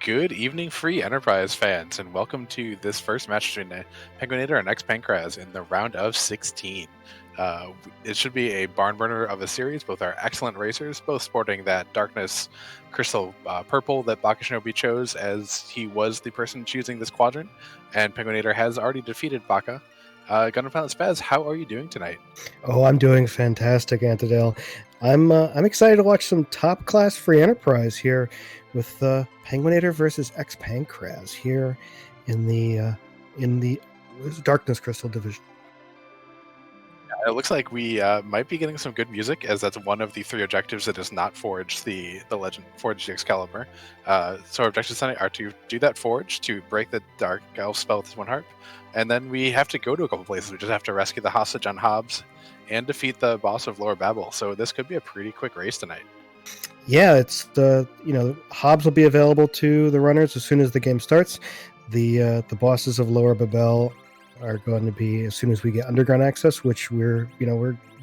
Good evening, free enterprise fans, and welcome to this first match between penguin8r and xPankraz in the round of 16. It should be a barn burner of a series. Both are excellent racers, both sporting that Darkness Crystal Purple that Bakashinobi chose, as he was the person choosing this quadrant, and penguin8r has already defeated Baka. Gunner Pilot Spaz, how are you doing tonight? Oh, I'm doing fantastic, Antidale. I'm excited to watch some top class free enterprise here with penguin8r versus xPankraz here in the Darkness Crystal division. It looks like we might be getting some good music, as that's one of the three objectives that is not forge the legend, forge the Excalibur. So our objectives tonight are to do that forge, to break the Dark Elf spell with his one harp, and then we have to go to a couple places. We just have to rescue the hostage on Hobbs and defeat the boss of Lower Babel. So this could be a pretty quick race tonight. Yeah, it's Hobbs will be available to the runners as soon as the game starts. The bosses of Lower Babel are going to be as soon as we get underground access, which we're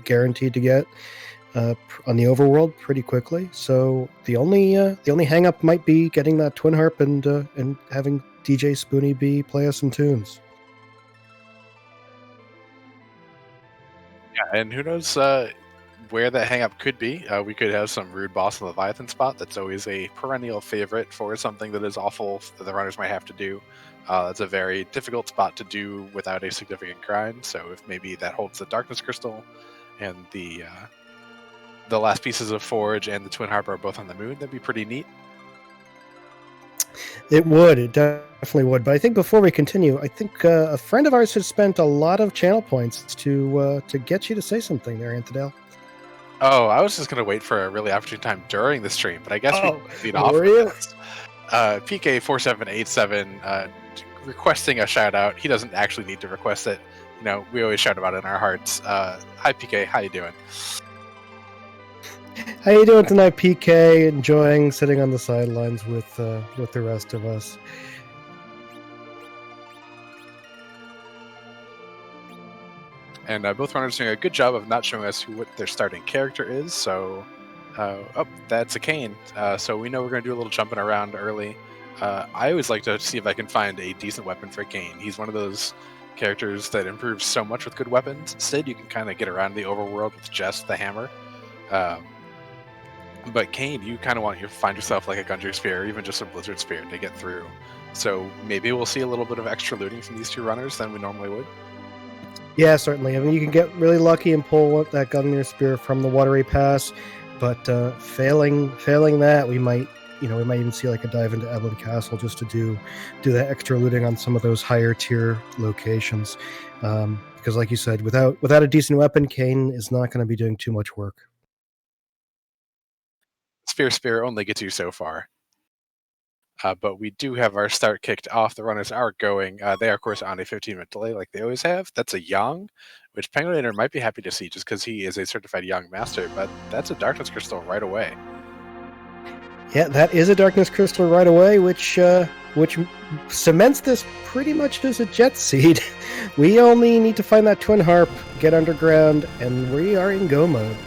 guaranteed to get on the overworld pretty quickly. So the only hang up might be getting that twin harp and having DJ Spoony B play us some tunes. Yeah, and who knows where that hang up could be. We could have some rude boss in the Leviathan spot. That's always a perennial favorite for something that is awful that the runners might have to do. That's a very difficult spot to do without a significant grind. So if maybe that holds the Darkness Crystal and the last pieces of Forge and the Twin Harp are both on the moon, that'd be pretty neat. It would. It definitely would. But I think before we continue, I think a friend of ours has spent a lot of channel points to get you to say something there, Antidale. Oh, I was just going to wait for a really opportune time during the stream, but I guess we can lead off. PK4787 requesting a shout out. He doesn't actually need to request it. We always shout about it in our hearts. Hi PK, how you doing? How you doing tonight, PK? Enjoying sitting on the sidelines with the rest of us. And both runners doing a good job of not showing us what their starting character is. So, that's a Kane. So we know we're going to do a little jumping around early. I always like to see if I can find a decent weapon for Kane. He's one of those characters that improves so much with good weapons. Instead, you can kind of get around the overworld with just the hammer. But Kane, you kind of want to find yourself like a Gundry Spear or even just a Blizzard Spear to get through. So maybe we'll see a little bit of extra looting from these two runners than we normally would. Yeah, certainly. I mean, you can get really lucky and pull that Gungnir Spear from the Watery Pass, but failing that, we might even see like a dive into Evelyn Castle just to do that extra looting on some of those higher tier locations. Because, like you said, without a decent weapon, Kane is not going to be doing too much work. Spear only gets you so far. But we do have our start kicked off. The runners are going. They are, of course, on a 15-minute delay like they always have. That's a Yang, which penguin8r might be happy to see just because he is a certified Yang master, but that's a Darkness Crystal right away. Yeah, that is a Darkness Crystal right away, which cements this pretty much as a Jet Seed. We only need to find that Twin Harp, get underground, and we are in go mode.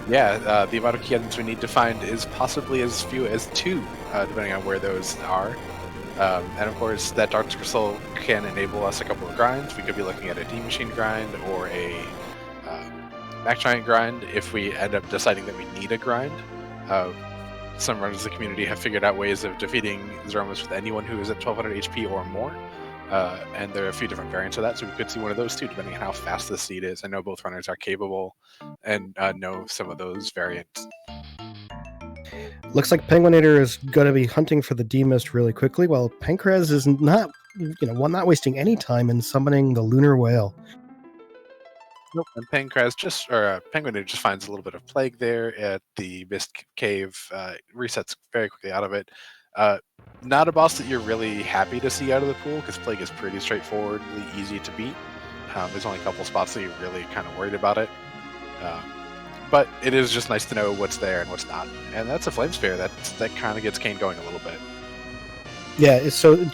Yeah, the amount of key items we need to find is possibly as few as 2, depending on where those are. And of course, that Darkness Crystal can enable us a couple of grinds. We could be looking at a D-Machine grind or a Mac Giant grind if we end up deciding that we need a grind. Some runners of the community have figured out ways of defeating Zeromus with anyone who is at 1200 HP or more. And there are a few different variants of that, so we could see one of those too, depending on how fast the seed is. I know both runners are capable and know some of those variants. Looks like penguin8r is going to be hunting for the D-Mist really quickly, while Pankraz is not wasting any time in summoning the Lunar Whale. Nope, and penguin8r just finds a little bit of Plague there at the Mist Cave, resets very quickly out of it. Not a boss that you're really happy to see out of the pool, because Plague is pretty straightforwardly easy to beat. There's only a couple spots that you're really kind of worried about it. But it is just nice to know what's there and what's not. And that's a Flame Spear. That kind of gets Kane going a little bit. Yeah, so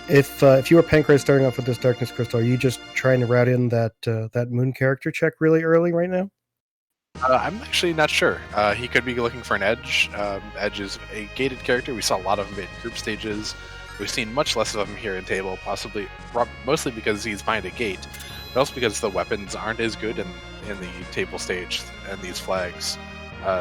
if you were Pankraz starting off with this Darkness Crystal, are you just trying to route in that Moon character check really early right now? I'm actually not sure. He could be looking for an Edge. Edge is a gated character. We saw a lot of him in group stages. We've seen much less of him here in table, possibly mostly because he's behind a gate, but also because the weapons aren't as good in the table stage and these flags.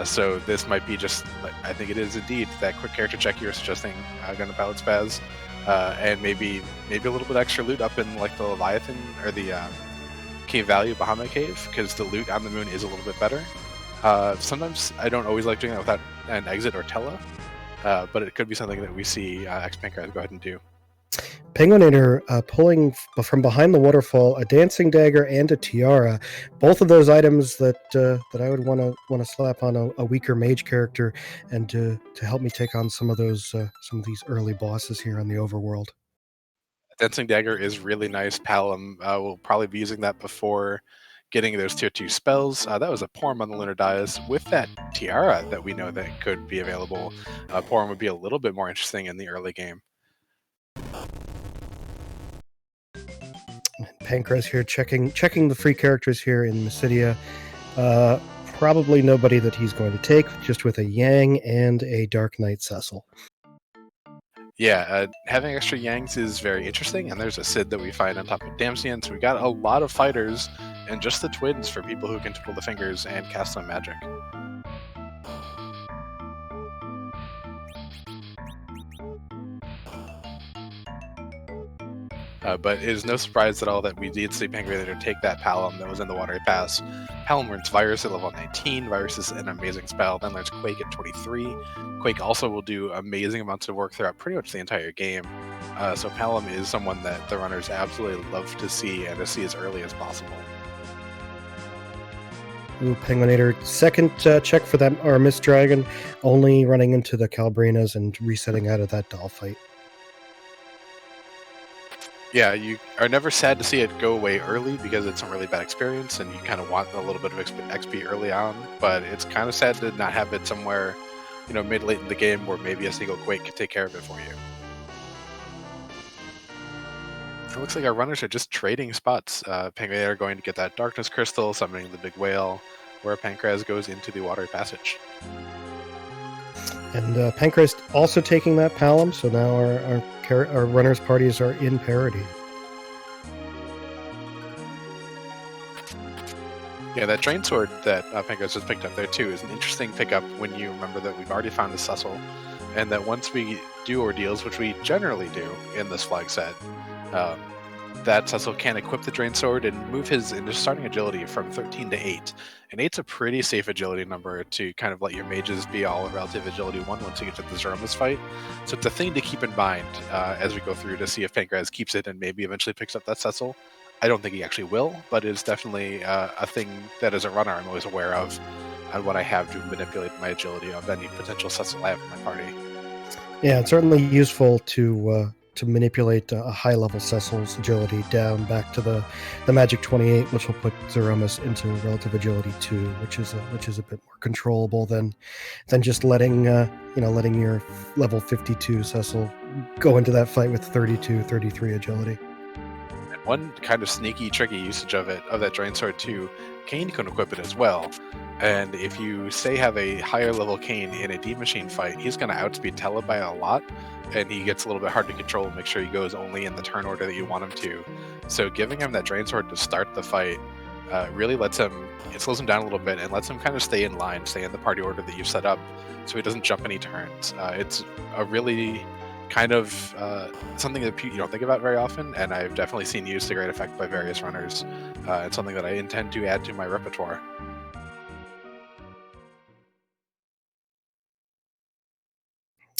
So this might be just, I think it is indeed that quick character check you were suggesting, Gunna Pilot Spaz, and maybe a little bit extra loot up in like the Leviathan or the Cave Valley, Bahamut Cave, because the loot on the moon is a little bit better. Sometimes I don't always like doing that without an exit or tele, but it could be something that we see xPankraz go ahead and do. Penguin8r pulling from behind the waterfall a dancing dagger and a tiara, both of those items that I would want to slap on a weaker mage character, and to help me take on some of these early bosses here on the overworld. Dancing dagger is really nice. Palom will probably be using that before getting those tier 2 spells. That was a Porum on the Lunar Dais. With that tiara that we know that could be available, Porum would be a little bit more interesting in the early game. Pankraz here checking the free characters here in Mysidia. Probably nobody that he's going to take, just with a Yang and a Dark Knight Cecil. Yeah, having extra Yangs is very interesting, and there's a Sid that we find on top of Damsian, so we got a lot of fighters and just the twins for people who can twiddle the fingers and cast some magic. But it is no surprise at all that we did see Penguin8r take that Palom that was in the Watery Pass. Palom learns Virus at level 19. Virus is an amazing spell. Then learns Quake at 23. Quake also will do amazing amounts of work throughout pretty much the entire game. So Palom is someone that the runners absolutely love to see, and to see as early as possible. Ooh, Penguin8r, second check for that Armis Dragon, only running into the Calbrinas and resetting out of that doll fight. Yeah, you are never sad to see it go away early because it's a really bad experience and you kind of want a little bit of XP early on, but it's kind of sad to not have it somewhere, mid-late in the game where maybe a single Quake could take care of it for you. It looks like our runners are just trading spots. Penguin8r going to get that Darkness Crystal, summoning the Big Whale, where Pankraz goes into the Watery Passage. And Pankraz also taking that Palom, so now our runners' parties are in parity. Yeah, that Drain Sword that Pankraz just picked up there too is an interesting pickup when you remember that we've already found the Cecil, and that once we do ordeals, which we generally do in this flag set, that Cecil can equip the Drain Sword and move his starting agility from 13 to 8. And 8's a pretty safe agility number to kind of let your mages be all relative agility 1 once you get to the Zeromus fight. So it's a thing to keep in mind as we go through to see if Pankraz keeps it and maybe eventually picks up that Cecil. I don't think he actually will, but it's definitely a thing that as a runner I'm always aware of and what I have to manipulate my agility of any potential Cecil I have in my party. Yeah, it's certainly useful to manipulate a high-level Cecil's agility down back to the Magic 28, which will put Zeromus into relative agility 2, which is a bit more controllable than just letting your level 52 Cecil go into that fight with 32, 33 agility. And one kind of sneaky, tricky usage of that Drain Sword too, Kane can equip it as well. And if you have a higher level Kane in a D Machine fight, he's going to outspeed Tele by a lot, and he gets a little bit hard to control and make sure he goes only in the turn order that you want him to. So giving him that Drain Sword to start the fight really slows him down a little bit and lets him kind of stay in line, stay in the party order that you've set up, so he doesn't jump any turns. It's a really kind of something that you don't think about very often, and I've definitely seen used to great effect by various runners. It's something that I intend to add to my repertoire.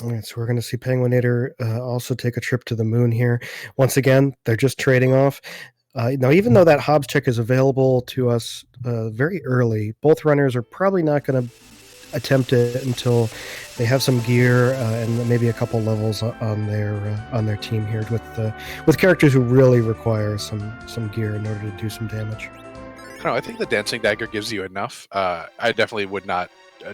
All right, so we're going to see Penguin8r also take a trip to the moon here. Once again, they're just trading off. Now, even though that Hobbs check is available to us very early, both runners are probably not going to attempt it until they have some gear and maybe a couple levels on their team here with characters who really require some gear in order to do some damage. I don't know, I think the Dancing Dagger gives you enough. I definitely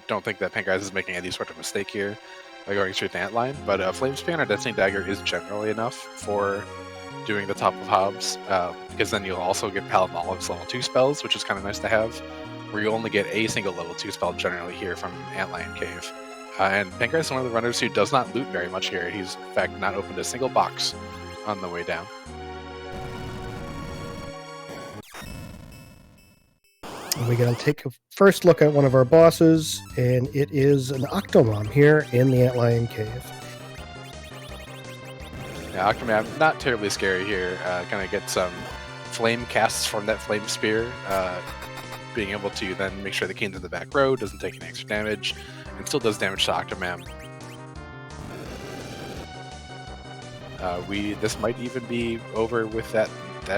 don't think that Pankraz is making any sort of mistake here by going straight to Antline, but Flamespan or Dancing Dagger is generally enough for doing the top of Hobbs, because then you'll also get Palom Olive's level 2 spells, which is kind of nice to have. where you only get a single level 2 spell generally here from Antlion Cave. And penguin8r is one of the runners who does not loot very much here. He's, in fact, not opened a single box on the way down. We gotta take a first look at one of our bosses, and it is an Octomom here in the Antlion Cave. Yeah, Octomom, not terribly scary here. Gonna get some flame casts from that flame spear, being able to then make sure the Keen's in the back row, doesn't take any extra damage, and still does damage to Octomom. This might even be over with that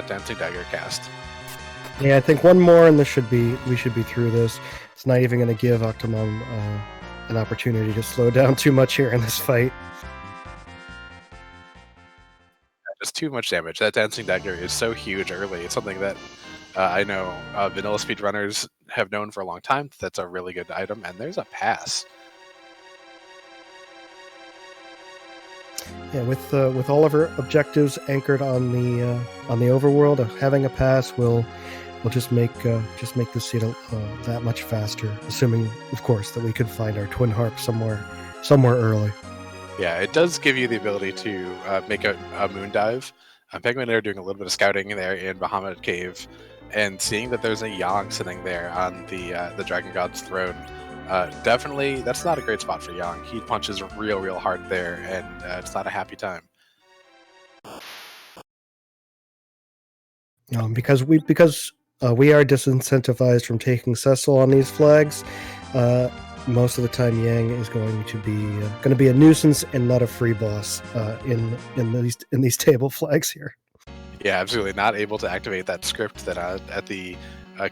Dancing Dagger cast. Yeah, I think one more, and we should be through this. It's not even going to give Octomom an opportunity to slow down too much here in this fight. Just too much damage. That Dancing Dagger is so huge early. It's something that I know vanilla speedrunners have known for a long time. That's a really good item, and there's a pass. Yeah, with all of our objectives anchored on the overworld, having a pass will just make the seed that much faster. Assuming, of course, that we could find our twin harp somewhere early. Yeah, it does give you the ability to make a moon dive. penguin8r are doing a little bit of scouting there in Bahamut Cave, and seeing that there's a Yang sitting there on the Dragon God's throne. Definitely, that's not a great spot for Yang. He punches real hard there, and it's not a happy time. Because we are disincentivized from taking Cecil on these flags. Most of the time, Yang is going to be a nuisance and not a free boss in these table flags here. Yeah, absolutely not able to activate that script that at the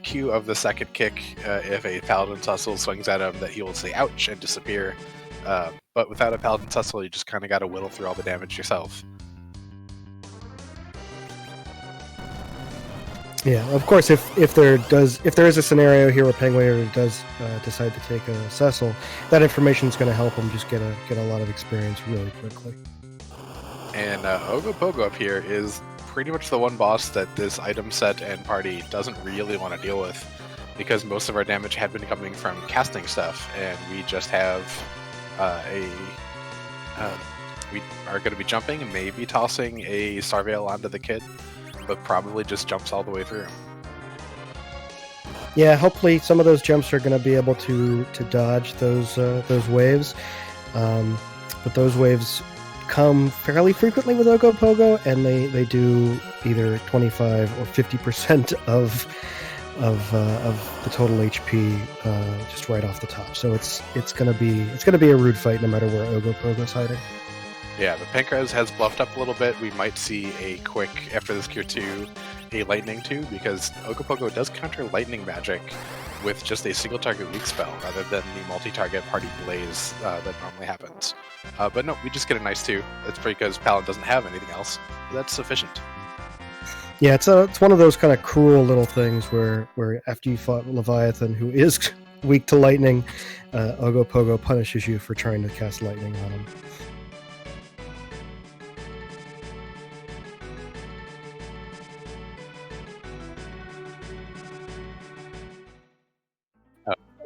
cue of the second kick, if a Paladin Cecil swings at him, that he will say ouch and disappear. But without a Paladin Cecil, you just kind of got to whittle through all the damage yourself. Yeah, of course, if there is a scenario here where penguin8r does decide to take a Cecil, that information is going to help him just get a lot of experience really quickly. And Ogopogo up here is pretty much the one boss that this item set and party doesn't really want to deal with, because most of our damage had been coming from casting stuff, and we just have we are going to be jumping and maybe tossing a Starveil onto the kid, but probably just jumps all the way through. Yeah, hopefully some of those jumps are going to be able to dodge those waves, but those waves come fairly frequently with Ogopogo, and they do either 25 or 50% of the total HP just right off the top. So it's gonna be a rude fight no matter where Ogopogo's hiding. Yeah, but penguin8r has bluffed up a little bit. We might see a quick, after this Cure 2, a Lightning 2, because Ogopogo does counter Lightning magic with just a single target weak spell, rather than the multi-target party blaze that normally happens. But no, we just get a nice 2. That's because Paladin doesn't have anything else. That's sufficient. Yeah, it's one of those kind of cruel little things where after you fought Leviathan, who is weak to lightning, Ogopogo punishes you for trying to cast lightning on him.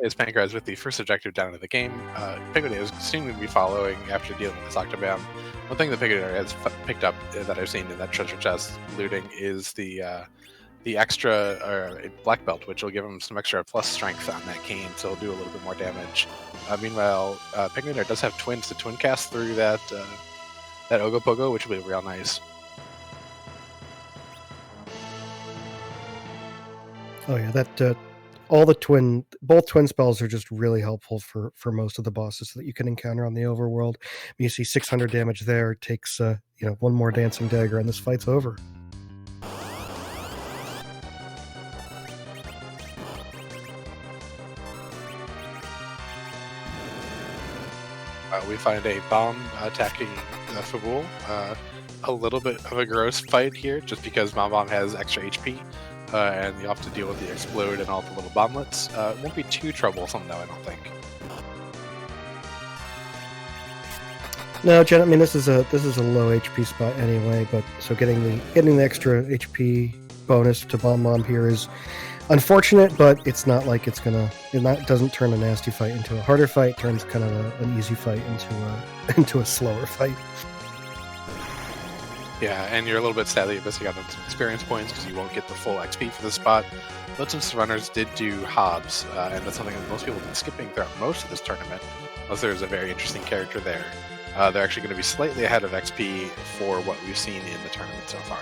Is penguin8r with the first objective down in the game. penguin8r is soon going to be following after dealing with this Octomom. One thing that penguin8r has picked up that I've seen in that treasure chest looting is the extra black belt, which will give him some extra plus strength on that cane, so he'll do a little bit more damage. Meanwhile, penguin8r does have twins to twin cast through that Ogopogo, which will be real nice. Oh yeah, that both twin spells are just really helpful for most of the bosses that you can encounter on the overworld. You see 600 damage there. It takes one more dancing dagger and this fight's over. We find a bomb attacking Fabul. A little bit of a gross fight here, just because Bomb has extra HP. And you have to deal with the explode and all the little bomblets. It won't be too troublesome, though, I don't think. No, Jen. I mean, this is a low HP spot anyway. But so getting the extra HP bonus to Bomb here is unfortunate, but it's not like it doesn't turn a nasty fight into a harder fight. It turns kind of an easy fight into a slower fight. Yeah, and you're a little bit sad that you're missing out on some experience points because you won't get the full XP for the spot. Lots of runners did do Hobbs, and that's something that most people have been skipping throughout most of this tournament, unless there's a very interesting character there. They're actually going to be slightly ahead of XP for what we've seen in the tournament so far.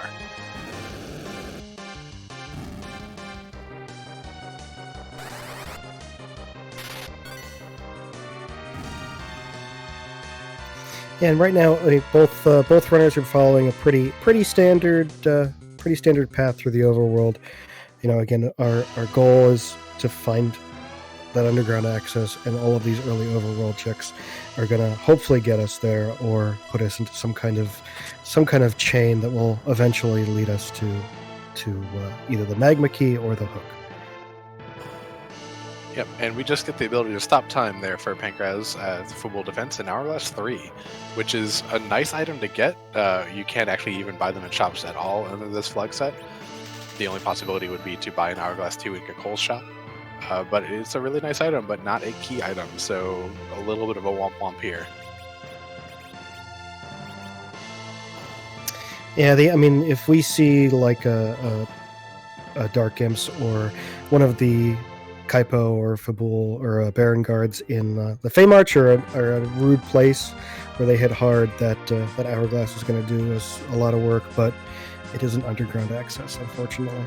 And right now, both runners are following a pretty standard path through the overworld. Again, our goal is to find that underground access, and all of these early overworld checks are going to hopefully get us there, or put us into some kind of chain that will eventually lead us to either the magma key or the hook. Yep, and we just get the ability to stop time there for Pankraz as football defense in Hourglass 3, which is a nice item to get. You can't actually even buy them in shops at all under this flag set. The only possibility would be to buy an Hourglass 2 in Kakol's shop. But it's a really nice item, but not a key item, so a little bit of a womp-womp here. Yeah, if we see like a Dark Imps or one of the Kaipo or Fabul or Baron guards in the Fey March are a rude place where they hit hard, that Hourglass is going to do us a lot of work, but it isn't underground access, unfortunately.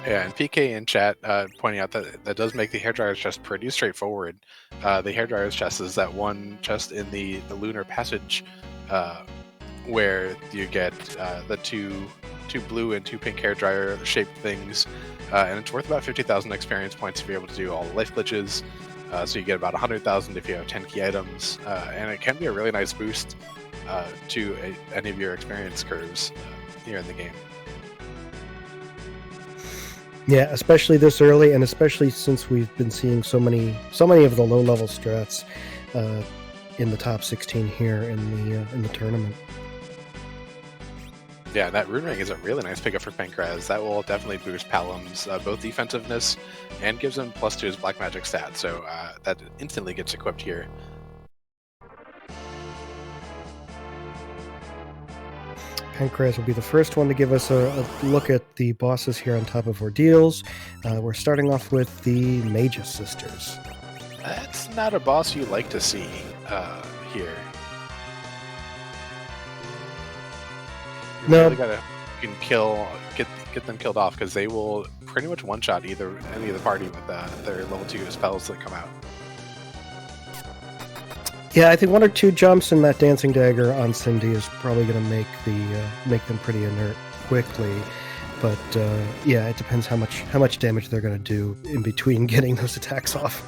Yeah, and PK in chat pointing out that does make the hairdryer's chest pretty straightforward. The hairdryer's chest is that one chest in the lunar passage where you get the two blue and 2 pink hairdryer shaped things, and it's worth about 50,000 experience points if you're able to do all the life glitches. So you get about 100,000 if you have 10 key items, and it can be a really nice boost to any of your experience curves here in the game. Yeah, especially this early, and especially since we've been seeing so many of the low-level strats in the top 16 here in the tournament. Yeah, that Rune Ring is a really nice pickup for Pankraz. That will definitely boost Palom's both defensiveness and gives him +2 his black magic stat, so that instantly gets equipped here. Pankraz will be the first one to give us a look at the bosses here on top of Ordeals. We're starting off with the Magus Sisters. That's not a boss you like to see here. You really gotta get them killed off, because they will pretty much one-shot any of the party with their level 2 spells that come out. Yeah, I think 1 or 2 jumps in that dancing dagger on Cindy is probably going to make them pretty inert quickly. But yeah, it depends how much damage they're going to do in between getting those attacks off.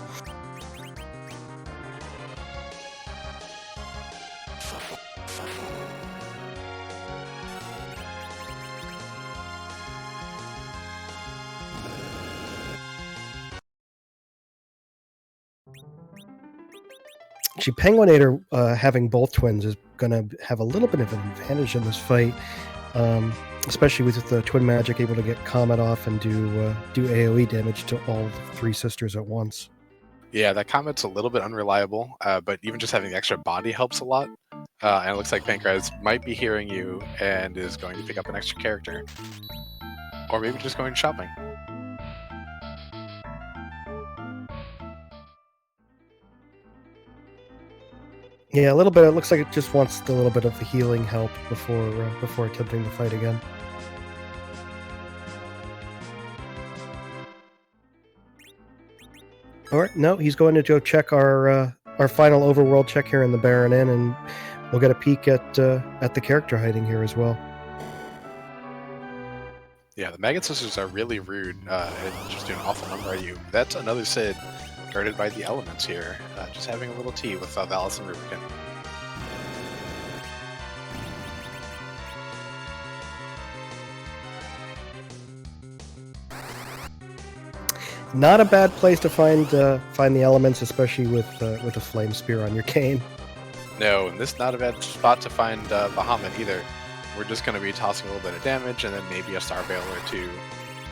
Actually, penguin8r having both twins is going to have a little bit of an advantage in this fight, especially with the twin magic able to get Comet off and do AoE damage to all 3 sisters at once. Yeah, that Comet's a little bit unreliable, but even just having the extra body helps a lot. And it looks like Pankraz might be hearing you and is going to pick up an extra character. Or maybe just going shopping. Yeah, a little bit. It looks like it just wants a little bit of the healing help before attempting to fight again. All right, no, he's going to go check our final overworld check here in the Baron Inn, and we'll get a peek at the character hiding here as well. Yeah, the Maggot Sisters are really rude and just do an awful number at you. That's another Sid guarded by the elements here, just having a little tea with Valis and Rubicon. Not a bad place to find the elements, especially with a flame spear on your cane. No, and this is not a bad spot to find Bahamut either. We're just going to be tossing a little bit of damage and then maybe a Star Veil or 2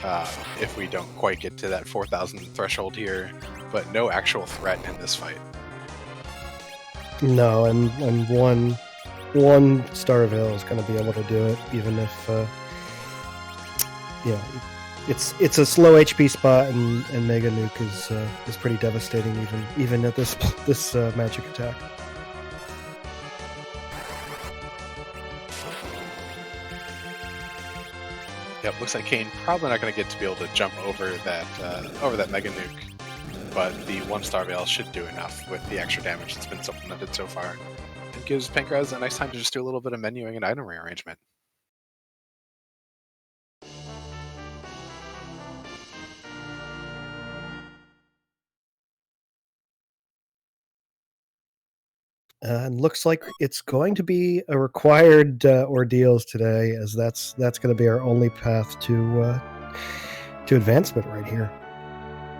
if we don't quite get to that 4,000 threshold here, but no actual threat in this fight. No, and one Star Veil is going to be able to do it, even if it's a slow HP spot, and Mega Nuke is pretty devastating even at this magic attack. Yep, looks like Kane probably not going to get to be able to jump over that Mega Nuke, but the 1-star Veil should do enough with the extra damage that's been supplemented so far. It gives FF4FE a nice time to just do a little bit of menuing and item rearrangement. And looks like it's going to be a required ordeals today, as that's going to be our only path to advancement right here.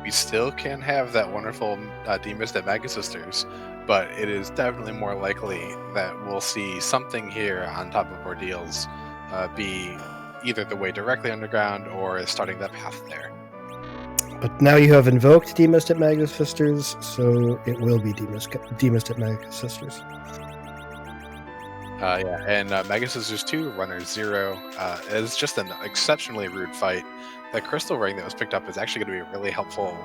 We still can have that wonderful Threemus at Mega Sisters, but it is definitely more likely that we'll see something here on top of ordeals be either the way directly underground or starting that path there. But now you have invoked Threemus at Mega Sisters, so it will be Threemus at Mega Sisters. Yeah, and Mega Sisters 2, Runner 0 is just an exceptionally rude fight. That crystal ring that was picked up is actually going to be really helpful,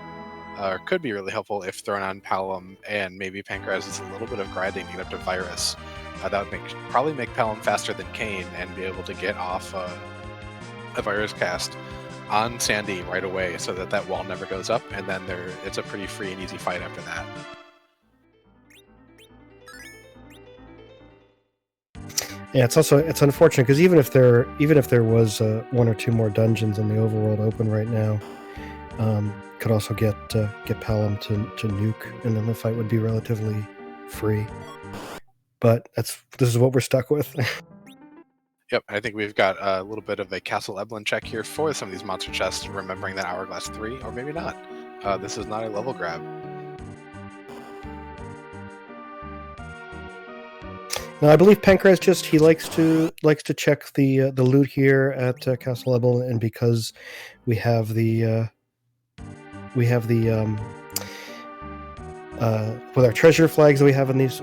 or could be really helpful if thrown on Palom, and maybe FF4FE is a little bit of grinding to get up to Virus. That would probably make Palom faster than Kane and be able to get off a Virus cast on Sandy right away, so that wall never goes up, and then it's a pretty free and easy fight after that. Yeah, it's unfortunate because even if there was one or two more dungeons in the overworld open right now, could also get Palom to nuke, and then the fight would be relatively free. But this is what we're stuck with. Yep, I think we've got a little bit of a Castle Eblin check here for some of these monster chests, remembering that Hourglass 3, or maybe not. This is not a level grab. Now, I believe FF4FE he likes to check the loot here at Castle Eblin, and because we have the with our treasure flags that we have on these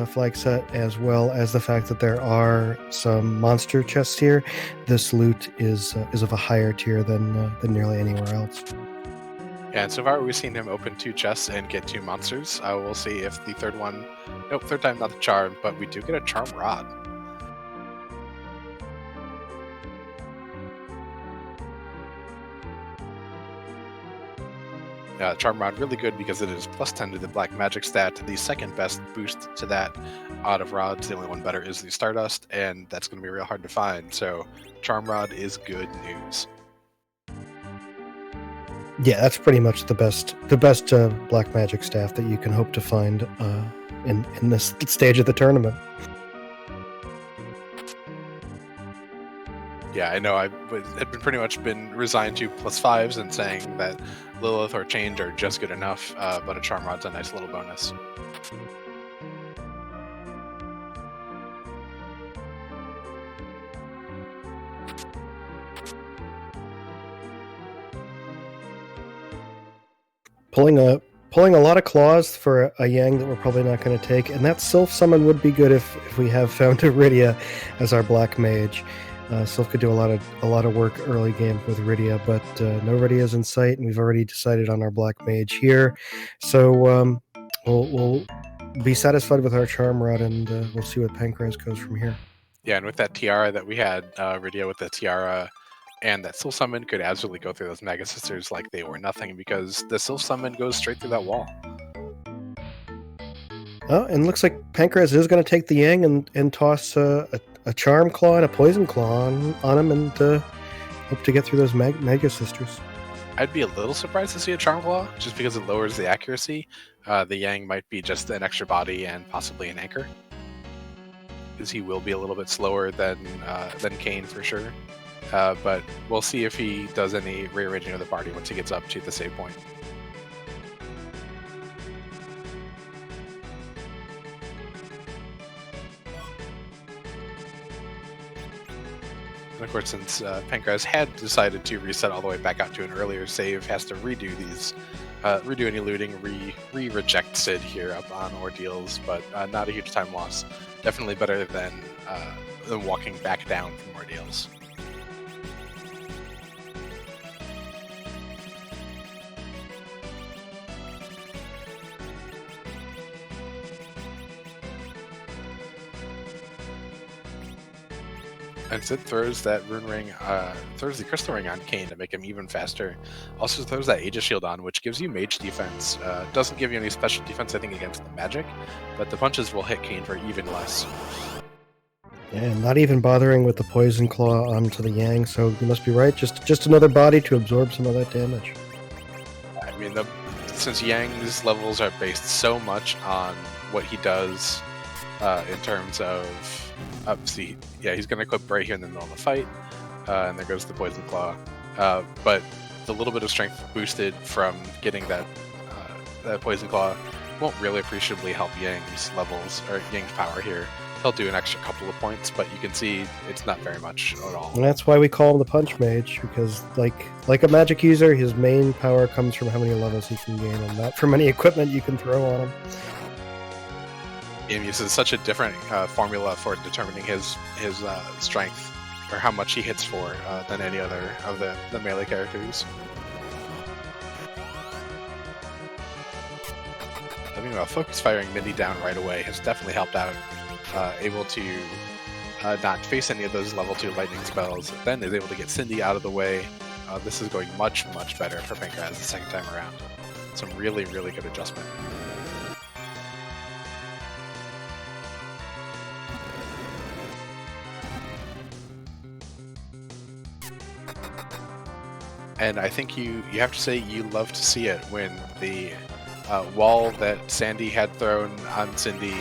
flag set, as well as the fact that there are some monster chests here, this loot is of a higher tier than nearly anywhere else. Yeah, and so far we've seen him open 2 chests and get 2 monsters. We'll see if the third one... Nope, third time not the charm, but we do get a charm rod. Charm Rod really good because it is +10 to the black magic stat, the second best boost to that out of rods. The only one better is the Stardust, and that's going to be real hard to find. So Charm Rod is good news. Yeah, that's pretty much the best black magic staff that you can hope to find in this stage of the tournament. Yeah, I know. I had pretty much been resigned to +5s and saying that Lilith or Change are just good enough, but a Charm Rod's a nice little bonus. Pulling a lot of claws for a Yang that we're probably not going to take, and that Sylph summon would be good if we have found Iridia as our black mage. Sylph could do a lot of work early game with Iridia, but no Iridia is in sight, and we've already decided on our black mage here. So we'll be satisfied with our Charm Rod, and we'll see what FF4FE goes from here. Yeah, and with that tiara that we had, Iridia with the tiara and that Sylph Summon could absolutely go through those Mega Sisters like they were nothing, because the Sylph Summon goes straight through that wall. Oh, and looks like FF4FE is going to take the Yang and toss a Charm Claw and a Poison Claw on him, and hope to get through those Mega Sisters. I'd be a little surprised to see a Charm Claw, just because it lowers the accuracy. The Yang might be just an extra body and possibly an anchor, because he will be a little bit slower than Kane for sure. But we'll see if he does any rearranging of the party once he gets up to the save point. And of course, since FF4FE had decided to reset all the way back out to an earlier save, has to redo any looting, reject Sid here up on Ordeals, but not a huge time loss. Definitely better than walking back down from Ordeals. And Sid throws that rune ring, throws the crystal ring on Kane to make him even faster. Also throws that Aegis shield on, which gives you mage defense. Doesn't give you any special defense, I think, against the magic, but the punches will hit Kane for even less. Yeah, not even bothering with the poison claw onto the Yang, so you must be right. Just another body to absorb some of that damage. I mean, since Yang's levels are based so much on what he does in terms of see, yeah, he's going to equip right here in the middle of the fight, and there goes the Poison Claw. But the little bit of strength boosted from getting that Poison Claw won't really appreciably help Yang's levels, or Yang's power here. He'll do an extra couple of points, but you can see it's not very much at all. And that's why we call him the Punch Mage, because like a magic user, his main power comes from how many levels he can gain, and not from any equipment you can throw on him. Game uses such a different formula for determining his strength, or how much he hits for, than any other of the melee characters. Having a focus firing Mindy down right away has definitely helped out. Able to not face any of those level 2 lightning spells, then is able to get Cindy out of the way. This is going much better for FF4FE the second time around. Some really good adjustment. And I think you have to say you love to see it when the wall that Sandy had thrown on Cindy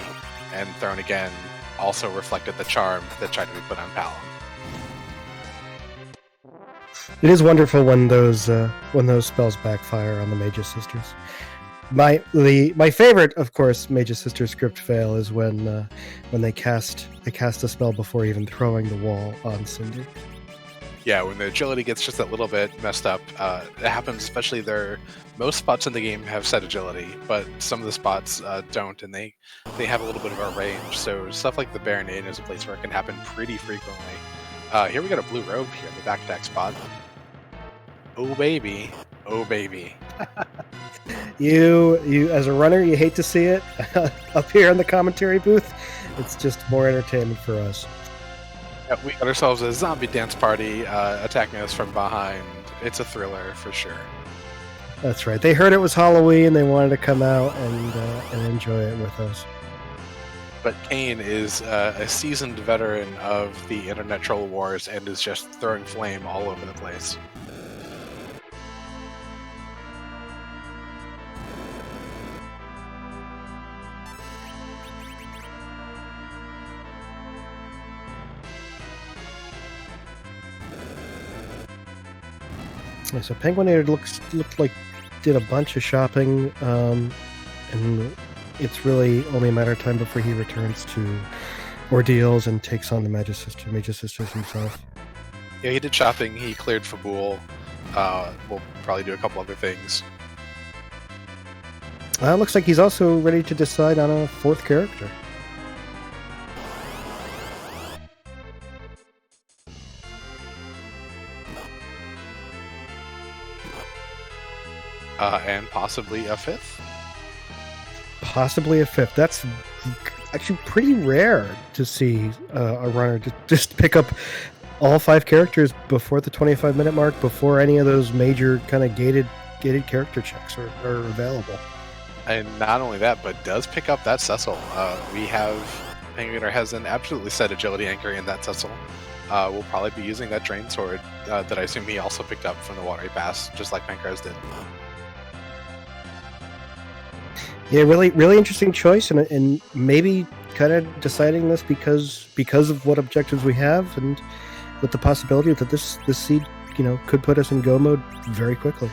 and thrown again also reflected the charm that tried to be put on Palom. It is wonderful when those spells backfire on the Mage's Sisters. My favorite, of course, Mage's Sisters script fail is when they cast a spell before even throwing the wall on Cindy. Yeah, when the agility gets just a little bit messed up, it happens. Especially most spots in the game have set agility, but some of the spots don't, and they have a little bit of a range. So stuff like the Baronade is a place where it can happen pretty frequently. Here we got a blue robe here in the back attack spot. Oh baby, oh baby. You as a runner, you hate to see it up here in the commentary booth. It's just more entertainment for us. Yeah, we got ourselves a zombie dance party attacking us from behind. It's a thriller for sure. That's right. They heard it was Halloween. They wanted to come out and enjoy it with us. But Kane is a seasoned veteran of the internet troll wars and is just throwing flame all over the place. So penguin8r looked like did a bunch of shopping, and it's really only a matter of time before he returns to Ordeals and takes on the Mage's Sisters himself. Yeah, he did shopping. He cleared Fabul. We'll probably do a couple other things. Looks like he's also ready to decide on a 4th character. And possibly a 5th? Possibly a 5th. That's actually pretty rare to see a runner just pick up all 5 characters before the 25-minute mark, before any of those major kind of gated character checks are available. And not only that, but does pick up that Cecil. We have penguin8r has an absolutely set agility anchor in that Cecil. We'll probably be using that Drain Sword that I assume he also picked up from the Watery Pass, just like FF4FE did. Yeah, really interesting choice, and maybe kind of deciding this because of what objectives we have, and with the possibility that this seed, could put us in go mode very quickly.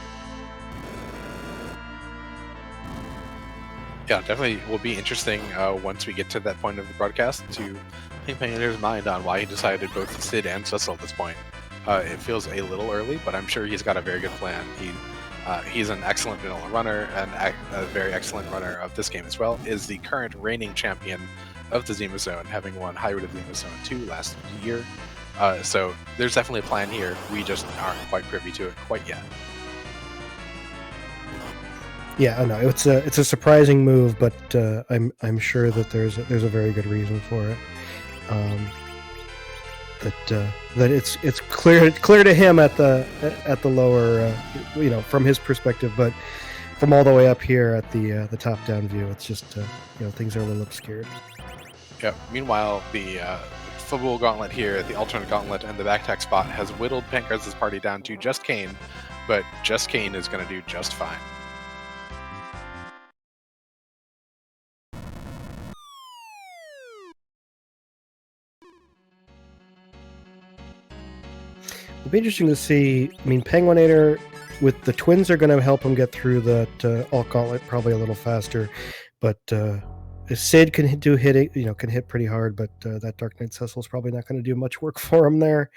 Yeah, definitely will be interesting once we get to that point of the broadcast to think Penguin8r's mind on why he decided both Sid and Cecil at this point. It feels a little early, but I'm sure he's got a very good plan. He's an excellent vanilla runner and a very excellent runner of this game as well. Is the current reigning champion of the Threemus Zone, having won Highway to Threemus Zone 2 last year. So there's definitely a plan here. We just aren't quite privy to it quite yet. Yeah, I know it's a surprising move, but I'm sure that there's a very good reason for it. That it's clear to him at the lower, from his perspective, but from all the way up here at the top down view, it's just things are a little obscured. Yeah. Meanwhile, the football gauntlet here, the alternate gauntlet, and the backtack spot has whittled Pankraz's party down to just Kane, but just Kane is going to do just fine. It'll be interesting to see. I mean, Penguin8r with the twins are going to help him get through that alt gauntlet probably a little faster, but Sid can hit pretty hard, but that Dark Knight Cecil is probably not going to do much work for him there,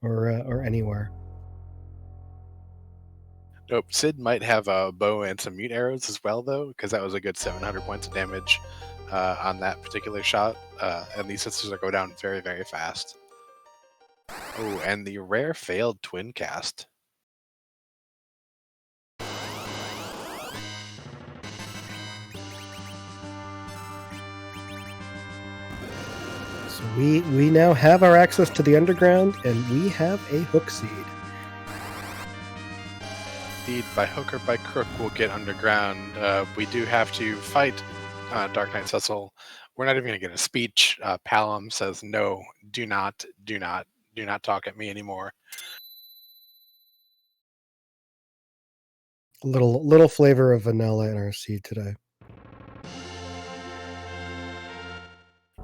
or anywhere. Nope. Sid might have a bow and some mute arrows as well, though, because that was a good 700 points of damage on that particular shot, and these sisters are go down very, very fast. Oh, and the rare failed twin cast. So we now have our access to the underground, and we have a hook seed. Indeed, by hook or by crook, we'll get underground. We do have to fight Dark Knight Cecil. We're not even going to get a speech. Palom says, no, do not talk at me anymore. A little flavor of vanilla in our seed today.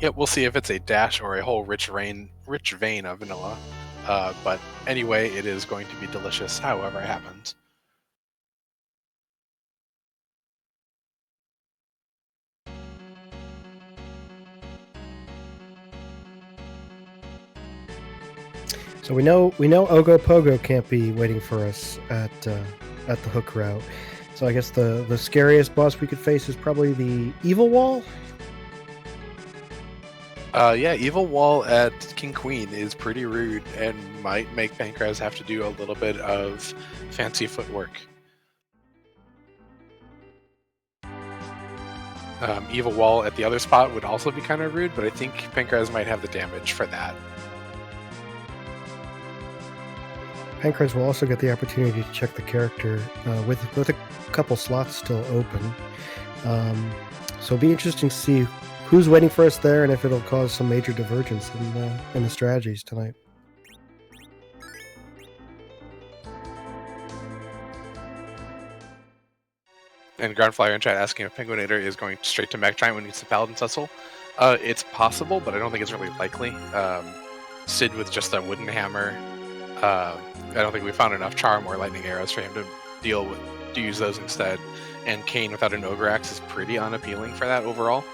Yeah, we'll see if it's a dash or a whole rich vein of vanilla. But anyway, it is going to be delicious however it happens. So we know Ogo Pogo can't be waiting for us at the hook route. So I guess the scariest boss we could face is probably the Evil Wall. Yeah, Evil Wall at King Queen is pretty rude and might make Pankraz have to do a little bit of fancy footwork. Evil Wall at the other spot would also be kind of rude, but I think Pankraz might have the damage for that. Pankraz will also get the opportunity to check the character with a couple slots still open. So it'll be interesting to see who's waiting for us there and if it'll cause some major divergence in the strategies tonight. And Groundflyer in chat asking if Penguin8r is going straight to Mech Giant when he gets the Paladin Cecil. It's possible, but I don't think it's really likely. Sid with just a wooden hammer. I don't think we found enough charm or lightning arrows for him to use those instead. And Kane without an ogre axe is pretty unappealing for that overall.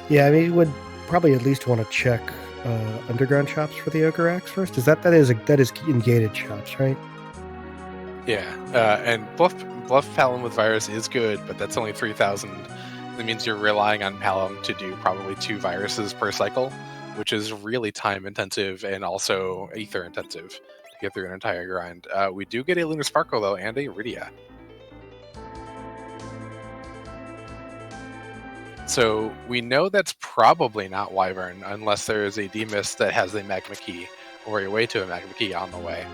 Yeah, I mean, you would probably at least want to check underground shops for the ogre axe first. Is that is in gated shops, right? Yeah, and Bluff Palom with Virus is good, but that's only 3,000. That means you're relying on Palom to do probably 2 viruses per cycle, which is really time intensive and also ether intensive to get through an entire grind. We do get a Lunar Sparkle though, and a Rydia. So we know that's probably not Wyvern unless there is a demist that has a Magma Key or a way to a Magma Key on the way.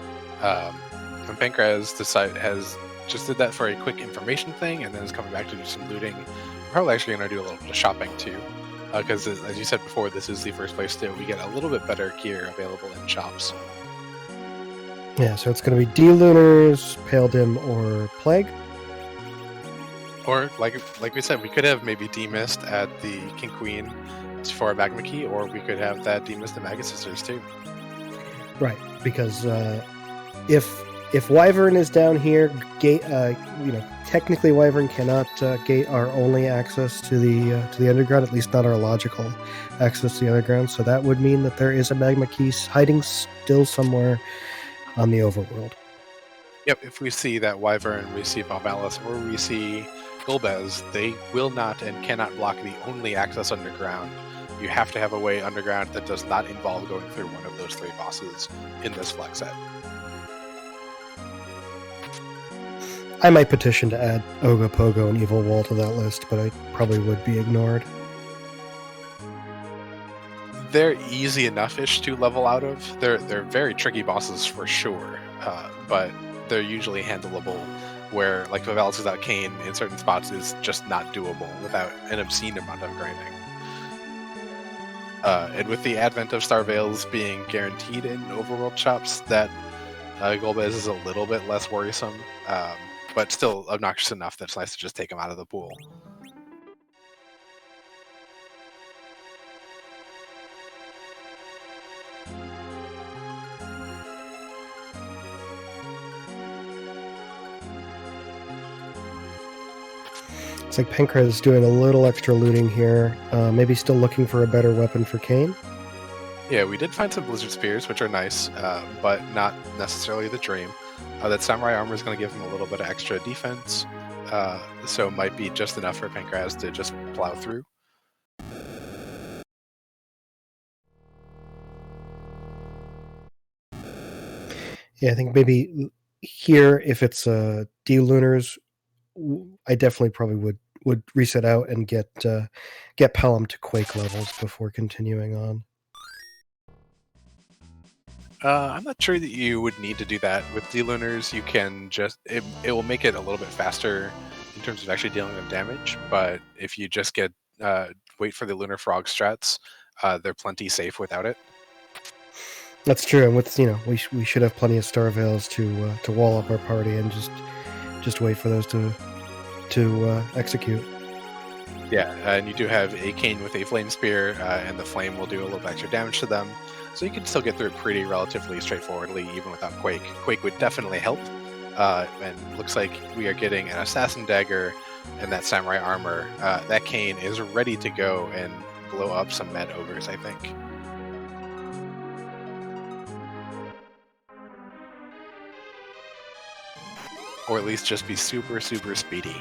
And Pankraz has just did that for a quick information thing and then is coming back to do some looting. We're probably actually going to do a little bit of shopping too. Because as you said before, this is the first place that we get a little bit better gear available in shops. Yeah, so it's going to be D-Lunars, Pale Dim, or Plague. Or, like we said, we could have maybe D-Mist at the King Queen for a Magma Key, or we could have that D-Mist and Magus Sisters too. Right, because if Wyvern is down here, technically Wyvern cannot gate our only access to the underground, at least not our logical access to the underground. So that would mean that there is a magma key hiding still somewhere on the overworld. Yep, if we see that Wyvern, we see Valvalis, or we see Golbez, they will not and cannot block the only access underground. You have to have a way underground that does not involve going through one of those 3 bosses in this flag set. I might petition to add Ogopogo and Evil Wall to that list, but I probably would be ignored. They're easy enough-ish to level out of. They're very tricky bosses for sure, but they're usually handleable, where like Valvalis' Arcane in certain spots is just not doable without an obscene amount of grinding. And with the advent of Star Veils being guaranteed in overworld shops, that Golbez is a little bit less worrisome, but still obnoxious enough that it's nice to just take them out of the pool. It's like xPankraz is doing a little extra looting here. Maybe still looking for a better weapon for Kayn. Yeah, we did find some Blizzard Spears, which are nice, but not necessarily the dream. That Samurai Armor is going to give him a little bit of extra defense, so it might be just enough for xPankraz to just plow through. Yeah, I think maybe here, if it's D-Lunars, I definitely probably would reset out and get Pelham to Quake levels before continuing on. I'm not sure that you would need to do that. With D-Lunars, you can just... It will make it a little bit faster in terms of actually dealing them damage, but if you just get wait for the Lunar Frog strats, they're plenty safe without it. That's true, and with we should have plenty of Star Veils to wall up our party and just wait for those to execute. Yeah, and you do have a Kayn with a Flame Spear, and the Flame will do a little bit extra damage to them. So you can still get through it pretty relatively straightforwardly, even without Quake. Quake would definitely help, and looks like we are getting an Assassin Dagger and that Samurai Armor. That Kayn is ready to go and blow up some Mad Ogres, I think. Or at least just be super, super speedy.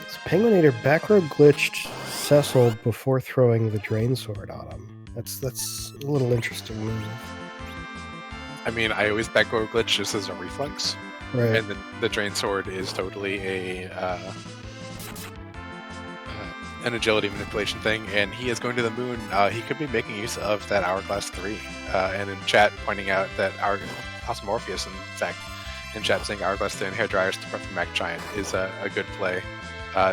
So penguin8r back row glitched Cecil before throwing the Drain Sword on him. That's a little interesting move. I mean, I always back row glitch just as a reflex. Right. And the Drain Sword is totally an agility manipulation thing, and he is going to the moon. He could be making use of that Hourglass 3, and in chat pointing out that our Morpheus, in fact, in chat saying Hourglass 3 and Hairdryers to prep for Mac Giant is a good play.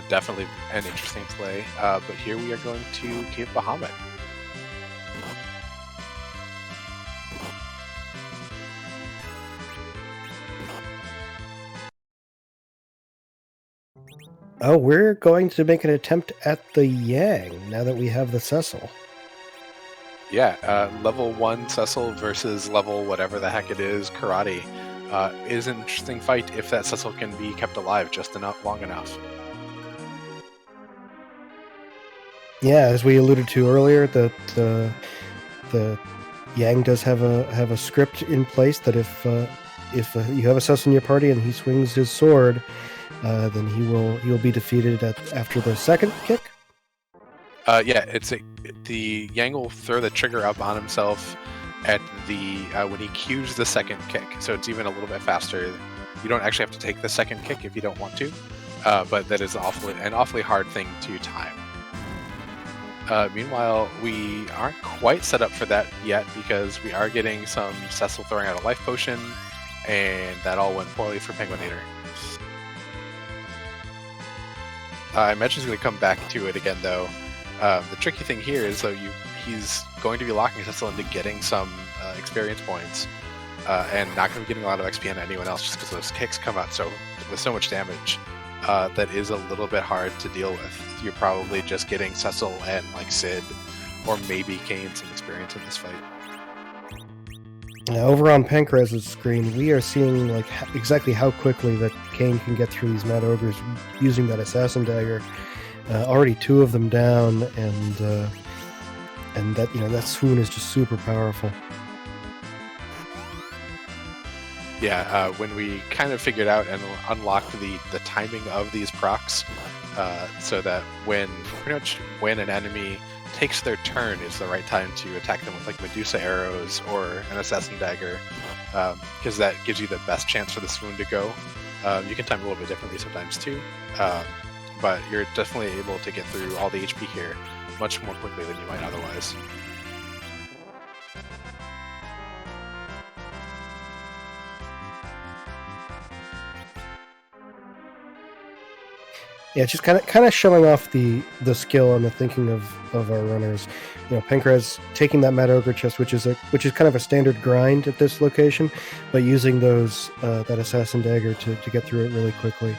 Definitely an interesting play, but here we are going to Cave Bahamut. Oh, we're going to make an attempt at the Yang now that we have the Cecil. Yeah, level 1 Cecil versus level whatever the heck it is, Karate, is an interesting fight if that Cecil can be kept alive just long enough. Yeah, as we alluded to earlier, the Yang does have a script in place that if you have a Cecil in your party and he swings his sword, then he will be defeated after the second kick. Yeah, the Yang will throw the trigger up on himself at when he cues the second kick, so it's even a little bit faster. You don't actually have to take the second kick if you don't want to, but that is an awfully hard thing to time. Meanwhile, we aren't quite set up for that yet because we are getting some Cecil throwing out a life potion, and that all went poorly for penguin8r. I imagine he's going to come back to it again, though. The tricky thing here is, though, he's going to be locking Cecil into getting some experience points, and not going to be getting a lot of XP on anyone else just because those kicks come out with so much damage. That is a little bit hard to deal with. You're probably just getting Cecil and like Sid or maybe gain some experience in this fight. Now, over on Pankraz's screen, we are seeing like exactly how quickly that Kane can get through these Mad Ogres using that Assassin Dagger. Already 2 of them down, and that that swoon is just super powerful. Yeah, when we kind of figured out and unlocked the timing of these procs, so that pretty much when an enemy takes their turn is the right time to attack them with like Medusa arrows or an Assassin Dagger, because that gives you the best chance for the swoon to go. You can time it a little bit differently sometimes too, but you're definitely able to get through all the HP here much more quickly than you might otherwise. Yeah, just kind of showing off the skill and the thinking of our runners. Pankraz taking that Mad Ogre chest, which is kind of a standard grind at this location, but using those that Assassin Dagger to get through it really quickly.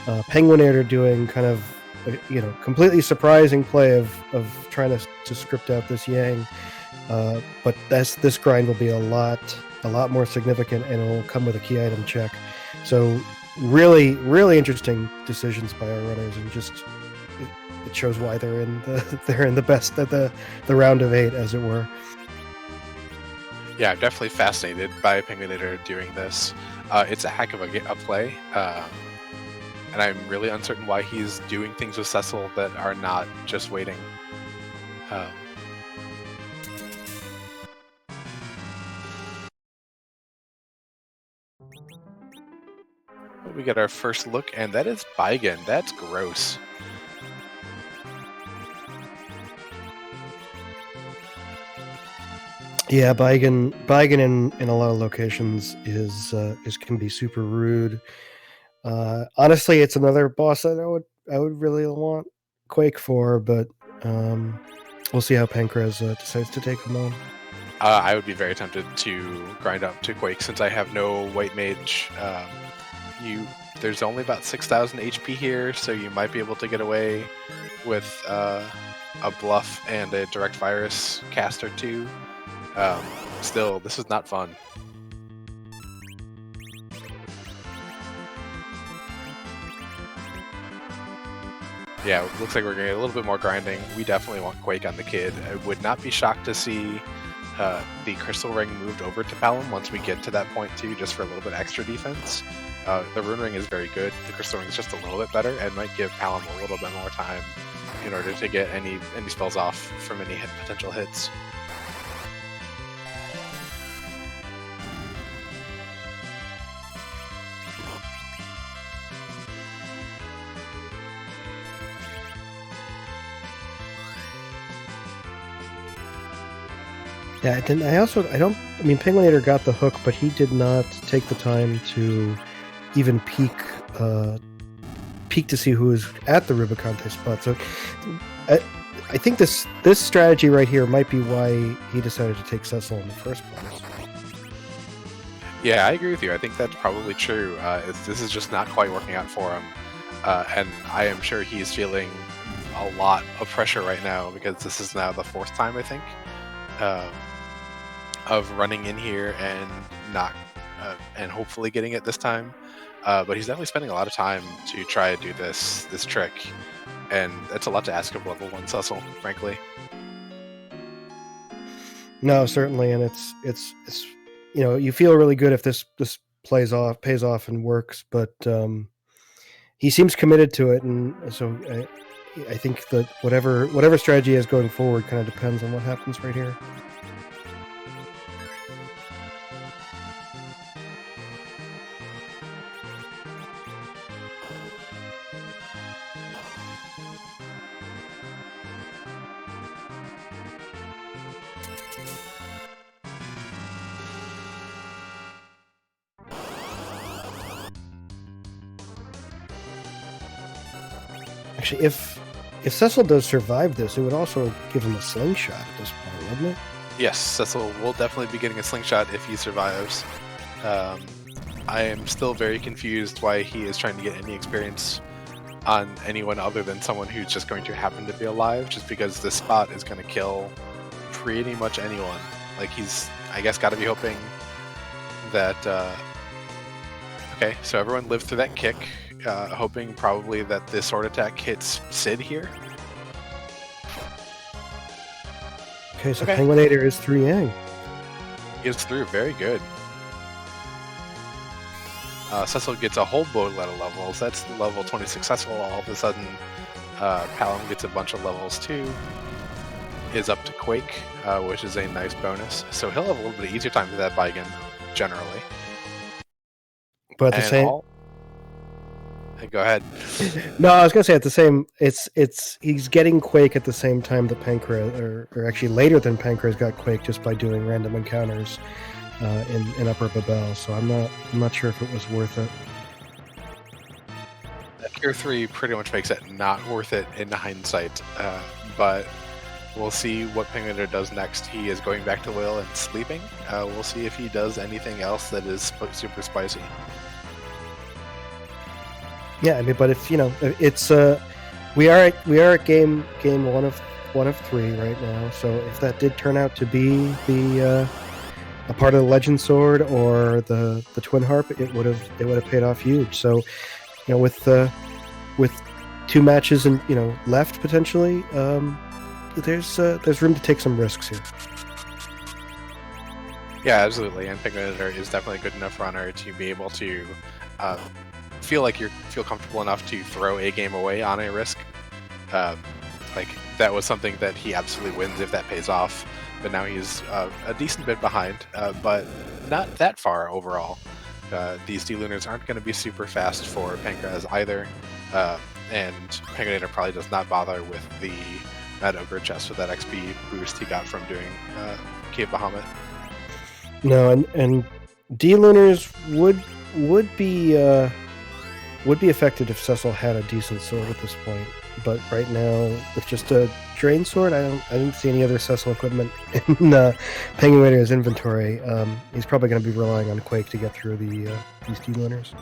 penguin8r doing kind of completely surprising play of trying to script out this Yang, but this grind will be a lot more significant, and it will come with a key item check. So really, really interesting decisions by our runners, and just it shows why they're in the best at the round of 8, as it were. Yeah, I'm definitely fascinated by penguin8r doing this. It's a heck of a play, and I'm really uncertain why he's doing things with Cecil that are not just waiting. We get our first look, and that is Baigen. That's gross. Yeah, Baigen in a lot of locations is can be super rude. Honestly, it's another boss that I would really want Quake for, but we'll see how Pankraz decides to take him on. I would be very tempted to grind up to Quake since I have no white mage. There's only about 6,000 HP here, so you might be able to get away with a bluff and a direct virus cast or 2. Still, this is not fun. Yeah, it looks like we're going to get a little bit more grinding. We definitely want Quake on the kid. I would not be shocked to see the Crystal Ring moved over to Palom once we get to that point too, just for a little bit extra defense. The Rune Ring is very good. The Crystal Ring is just a little bit better, and might give Palom a little bit more time in order to get any spells off from any potential hits. Yeah, I mean, penguin8r got the hook, but he did not take the time to even peek to see who is at the Rubicante spot. So I think this strategy right here might be why he decided to take Cecil in the first place. Yeah, I agree with you. I think that's probably true. This is just not quite working out for him. And I am sure he's feeling a lot of pressure right now, because this is now the 4th time, I think, of running in here and not and hopefully getting it this time. But he's definitely spending a lot of time to try to do this trick, and that's a lot to ask of level 1 Cecil, frankly. No, certainly, and it's you feel really good if this pays off and works, but he seems committed to it, and so I think that whatever strategy he has going forward kind of depends on what happens right here. Actually, if Cecil does survive this, it would also give him a slingshot at this point, wouldn't it? Yes, Cecil will definitely be getting a slingshot if he survives. I am still very confused why he is trying to get any experience on anyone other than someone who's just going to happen to be alive, just because this spot is going to kill pretty much anyone. Like, he's, I guess, got to be hoping that... okay, so everyone lived through that kick, hoping probably that this sword attack hits Sid here. Okay, so penguin8r is through Yang. He is through, very good. Cecil gets a whole boatload of levels. That's level 20 successful. All of a sudden, Palom gets a bunch of levels too. Is up to Quake, which is a nice bonus. So he'll have a little bit easier time with that Baigen, generally. But at the same... Hey, go ahead. No, I was gonna say at the same. He's getting Quake at the same time that Pankraz, or actually later than Pankraz got Quake, just by doing random encounters in Upper Babel. So I'm not sure if it was worth it. Tier 3 pretty much makes it not worth it in hindsight, but we'll see what penguin8r does next. He is going back to Lil and sleeping. We'll see if he does anything else that is super spicy. Yeah, I mean, but if it's we are at game 1 of 3 right now. So if that did turn out to be the a part of the Legend Sword or the Twin Harp, it would have paid off huge. So with 2 matches and left potentially, there's room to take some risks here. Yeah, absolutely, and penguin8r is definitely a good enough runner to be able to feel comfortable enough to throw a game away on a risk. Like, that was something that he absolutely wins if that pays off, but now he's a decent bit behind, but not that far overall. These D-Lunars aren't going to be super fast for Pankraz either, and penguin8r probably does not bother with the Mad Ogre chest with that XP boost he got from doing Cave Bahamut. No, and D-Lunars would be affected if Cecil had a decent sword at this point. But right now, with just a Drain Sword, I didn't see any other Cecil equipment in penguin8r's inventory. He's probably going to be relying on Quake to get through these D-Lunars.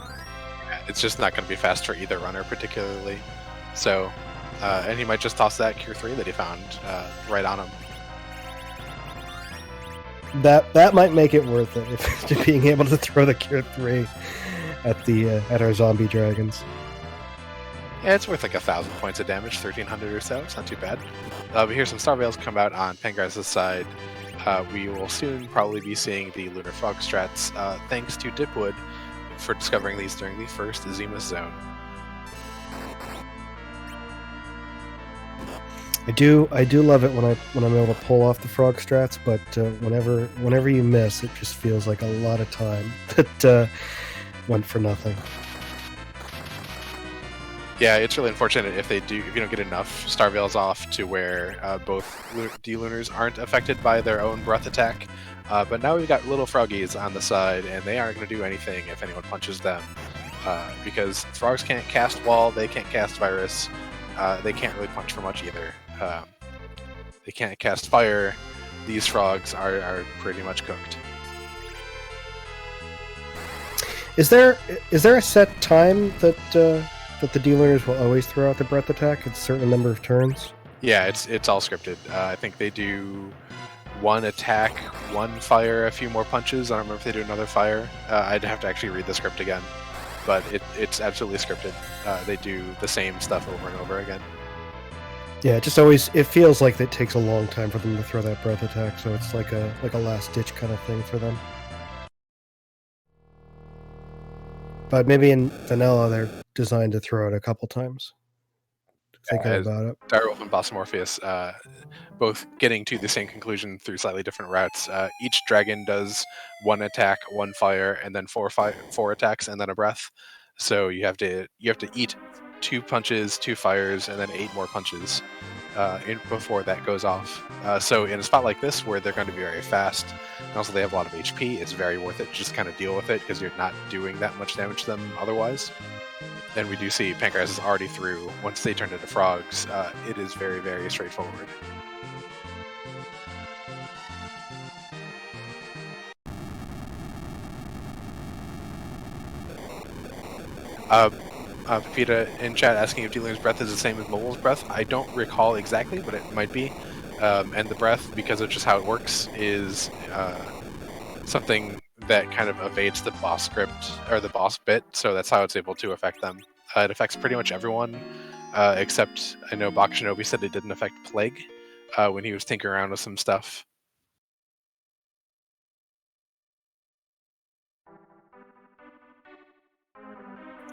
It's just not going to be fast for either runner particularly. So, and he might just toss that Cure 3 that he found right on him. That might make it worth it, if being able to throw the Cure 3 at our zombie dragons. Yeah, it's worth like 1,000 points of damage, 1,300 or so. It's not too bad. But here's some Star Veils come out on Pankraz's side. We will soon probably be seeing the Lunar Fog strats, thanks to Dipwood for discovering these during the first Threemus Zone. I do love it when I'm able to pull off the frog strats, but whenever you miss, it just feels like a lot of time that went for nothing. Yeah, it's really unfortunate if you don't get enough Star Veils off to where both D-Lunars aren't affected by their own breath attack. But now we've got little froggies on the side, and they aren't going to do anything if anyone punches them. Because frogs can't cast Wall, they can't cast Virus, they can't really punch for much either. They can't cast Fire. These frogs are pretty much cooked. Is there a set time that the D-Lunars will always throw out the breath attack? It's a certain number of turns? Yeah, it's all scripted. I think they do 1 attack, 1 fire, a few more punches. I don't remember if they do another fire. I'd have to actually read the script again. But it's absolutely scripted. They do the same stuff over and over again. Yeah, it feels like it takes a long time for them to throw that breath attack, so it's like a last ditch kind of thing for them. But maybe in vanilla they're designed to throw it a couple times. Thinking about it. Direwolf and Boss Morpheus, both getting to the same conclusion through slightly different routes. Each dragon does 1 attack, 1 fire, and then 4 attacks, and then a breath. So you have to eat 2 punches, 2 fires, and then 8 more punches before that goes off. So in a spot like this, where they're going to be very fast, and also they have a lot of HP, it's very worth it to just kind of deal with it, because you're not doing that much damage to them otherwise. And we do see Pankraz is already through. Once they turn into frogs, it is very, very straightforward. Pepita in chat asking if D-Lunar's breath is the same as Mobile's breath. I don't recall exactly, but it might be. And the breath, because of just how it works, is something that kind of evades the boss script or the boss bit, so that's how it's able to affect them. It affects pretty much everyone, except I know Bakshinobi said it didn't affect Plague when he was tinkering around with some stuff.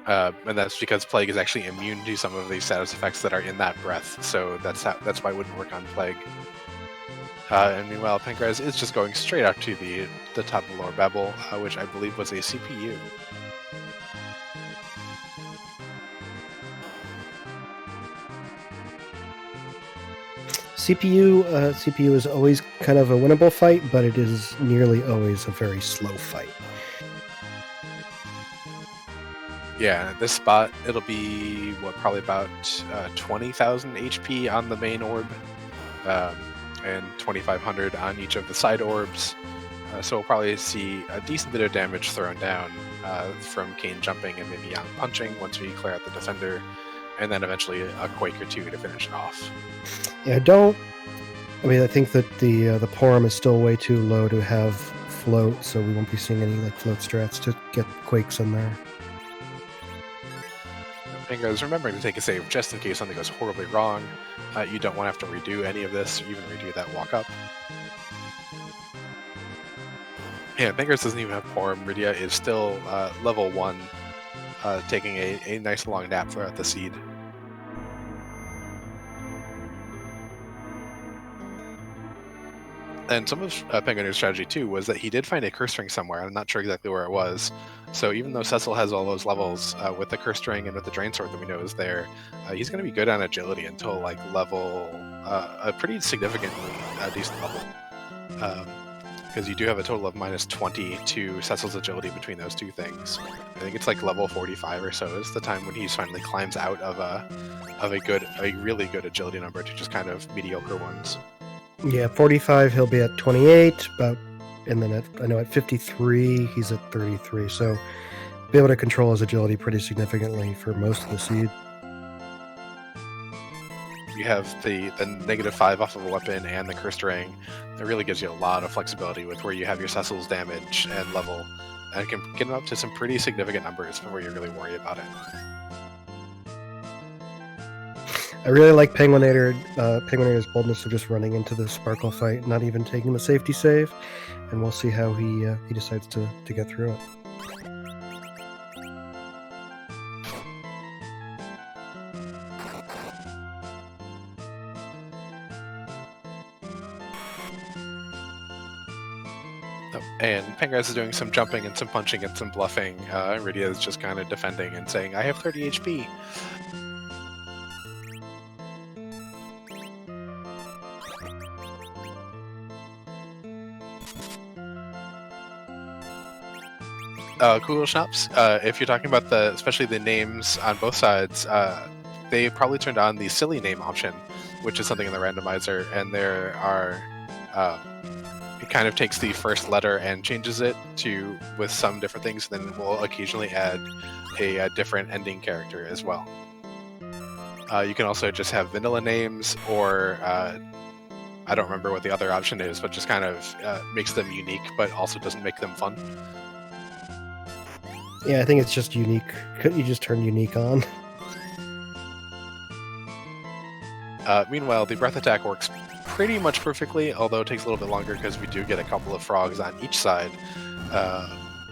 And that's because Plague is actually immune to some of the status effects that are in that breath, so that's why it wouldn't work on Plague. And meanwhile, Penguin8r is just going straight up to the top of Lower Bevel, which I believe was a CPU. CPU is always kind of a winnable fight, but it is nearly always a very slow fight. Yeah, at this spot, it'll be, probably about 20,000 HP on the main orb, and 2,500 on each of the side orbs. So we'll probably see a decent bit of damage thrown down from Kane jumping and maybe Yang punching once we clear out the defender, and then eventually a Quake or two to finish it off. Yeah, I think that the Porum is still way too low to have float, so we won't be seeing any float strats to get Quakes in there. Penguin8r is remembering to take a save just in case something goes horribly wrong. You don't want to have to redo any of this, or even redo that walk up. Yeah, Penguin8r doesn't even have Porum. Rydia is still level 1, taking a nice long nap throughout the seed. And some of Penguin8r's strategy too was that he did find a curse ring somewhere. I'm not sure exactly where it was. So even though Cecil has all those levels with the curse ring and with the drain sword that we know is there, he's going to be good on agility until level a pretty significantly decent level. Because you do have a total of minus 20 to Cecil's agility between those two things. I think it's level 45 or so is the time when he finally climbs out of a really good agility number to just kind of mediocre ones. Yeah, 45 he'll be at 28, and then at 53 he's at 33. So be able to control his agility pretty significantly for most of the seed. You have the -5 off of a weapon and the cursed ring. It really gives you a lot of flexibility with where you have your Cecil's damage and level, and can get up to some pretty significant numbers before you really worry about it. I really like Penguin8r's boldness of just running into the Sparkle fight, not even taking the safety save, and we'll see how he decides to get through it. And Penguin8r is doing some jumping and some punching and some bluffing. Rydia is just kind of defending and saying, I have 30 HP. Cool Schnapps, if you're talking about especially the names on both sides, they probably turned on the silly name option, which is something in the randomizer, and there are it kind of takes the first letter and changes it with some different things, then we'll occasionally add a different ending character as well. You can also just have vanilla names, or I don't remember what the other option is, but just kind of makes them unique, but also doesn't make them fun. Yeah, I think it's just unique. Couldn't you just turn unique on? Meanwhile, the breath attack works pretty much perfectly, although it takes a little bit longer because we do get a couple of frogs on each side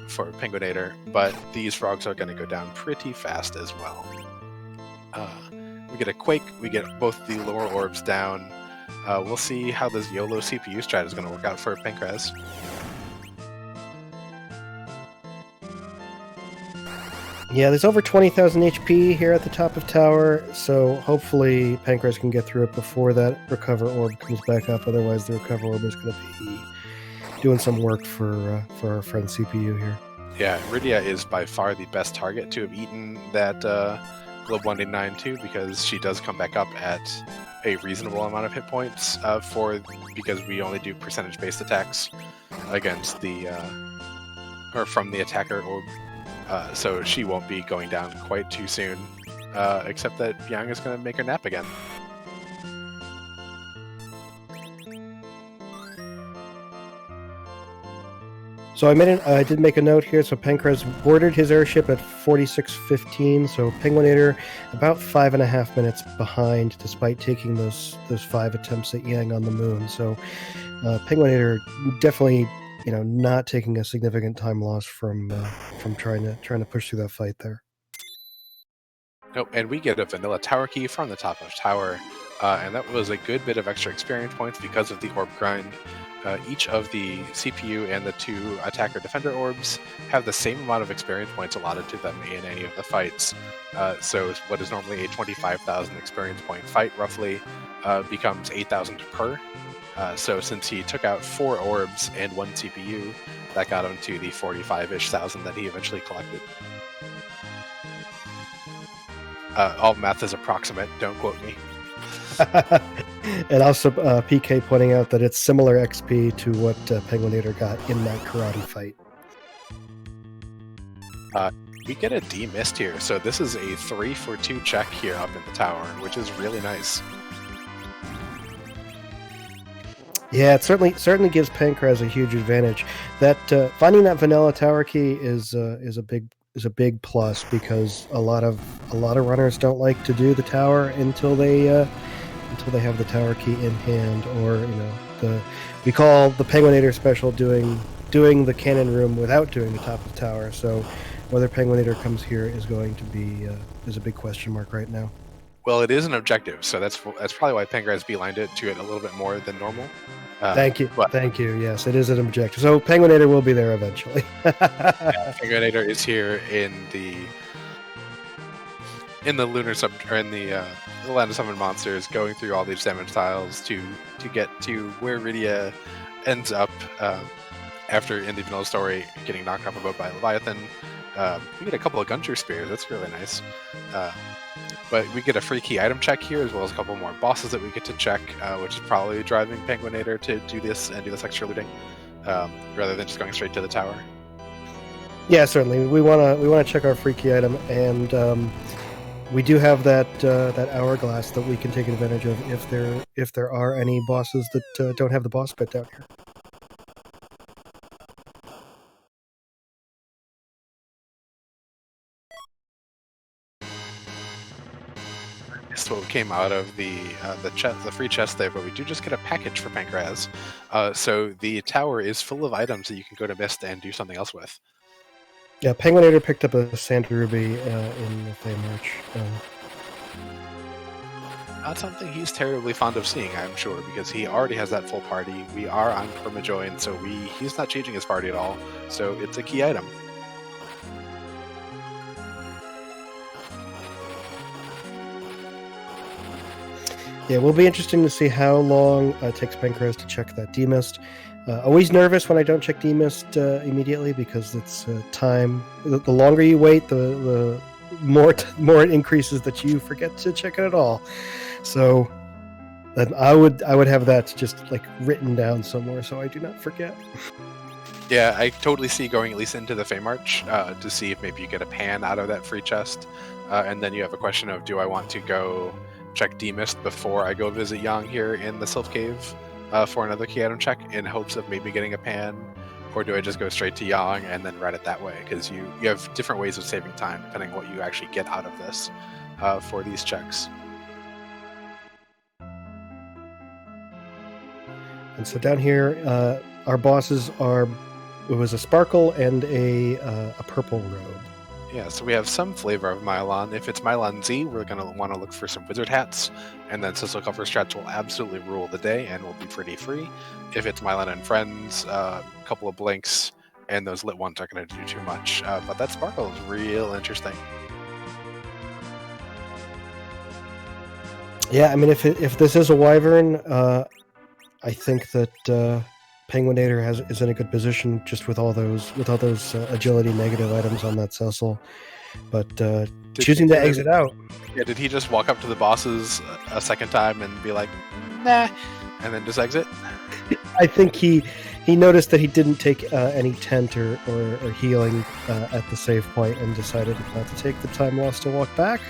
for Penguin8r, but these frogs are going to go down pretty fast as well. We get a Quake, we get both the lower orbs down. We'll see how this YOLO CPU strat is going to work out for Penguin8r. Yeah, there's over 20,000 HP here at the top of tower, so hopefully Penguin8r can get through it before that recover orb comes back up. Otherwise, the recover orb is going to be doing some work for our friend CPU here. Yeah, Rydia is by far the best target to have eaten that Globe 189 too, because she does come back up at a reasonable amount of hit points because we only do percentage-based attacks against from the attacker orb. So she won't be going down quite too soon, except that Yang is going to make her nap again. So I did make a note here. So xPankraz boarded his airship at 46:15. So penguin8r about 5.5 minutes behind, despite taking those 5 attempts at Yang on the moon. So penguin8r definitely, not taking a significant time loss from trying to push through that fight there. Nope, and we get a vanilla tower key from the top of tower, and that was a good bit of extra experience points because of the orb grind. Each of the CPU and the 2 attacker defender orbs have the same amount of experience points allotted to them in any of the fights. So what is normally a 25,000 experience point fight roughly becomes 8,000 per. So since he took out 4 orbs and 1 CPU, that got him to the 45-ish thousand that he eventually collected. All math is approximate, don't quote me. And also PK pointing out that it's similar XP to what penguin8r got in that karate fight. We get a demist here, so this is a 3-for-2 check here up in the tower, which is really nice. Yeah, it certainly gives xPankraz a huge advantage. That finding that vanilla tower key is a big plus, because a lot of runners don't like to do the tower until they have the tower key in hand, or we call the penguin8r special doing the cannon room without doing the top of the tower. So whether penguin8r comes here is going to be is a big question mark right now. Well, it is an objective, so that's probably why xPankraz beelined it to it a little bit more than normal. Thank you. Yes, it is an objective. So penguin8r will be there eventually. penguin8r is here in the lunar in the land of summon monsters, going through all these damage tiles to get to where Rydia ends up after, in the vanilla story, getting knocked off a boat by Leviathan. We get a couple of Gunter spears. That's really nice. But we get a free key item check here, as well as a couple more bosses that we get to check, which is probably driving penguin8r to do this extra looting, rather than just going straight to the tower. Yeah, certainly. We wanna check our free key item, and we do have that hourglass that we can take advantage of if there are any bosses that don't have the boss pit down here. That's what came out of the free chest there, but we do just get a package for xPankraz. So the tower is full of items that you can go to Mist and do something else with. Yeah, penguin8r picked up a Santa Ruby in the Flame March. Not something he's terribly fond of seeing, I'm sure, because he already has that full party. We are on permajoin, so he's not changing his party at all. So it's a key item. Yeah, it will be interesting to see how long it takes xPankraz to check that demist. Always nervous when I don't check demist immediately, because it's time. The longer you wait, the more it increases that you forget to check it at all. So I would have that just like written down somewhere so I do not forget. Yeah, I totally see going at least into the Fey March to see if maybe you get a pan out of that free chest, and then you have a question of, do I want to go check demist before I go visit Yang here in the Sylph Cave for another key item check in hopes of maybe getting a pan, or do I just go straight to Yang and then run it that way? Because you have different ways of saving time depending on what you actually get out of this for these checks. And so down here, our bosses it was a Sparkle and a Purple Robe. Yeah, so we have some flavor of Mylon. If it's Mylon Z, we're going to want to look for some wizard hats, and then Sissel Cover Strats will absolutely rule the day and will be pretty free. If it's Mylon and Friends, a couple of blinks, and those lit ones aren't going to do too much. But that Sparkle is real interesting. Yeah, I mean, if this is a Wyvern, I think that penguin8r is in a good position just with all those agility negative items on that Cecil, but choosing to exit out. Yeah, did he just walk up to the bosses a second time and be like, nah, and then just exit? I think he noticed that he didn't take any tent or healing at the save point and decided not to take the time lost to walk back.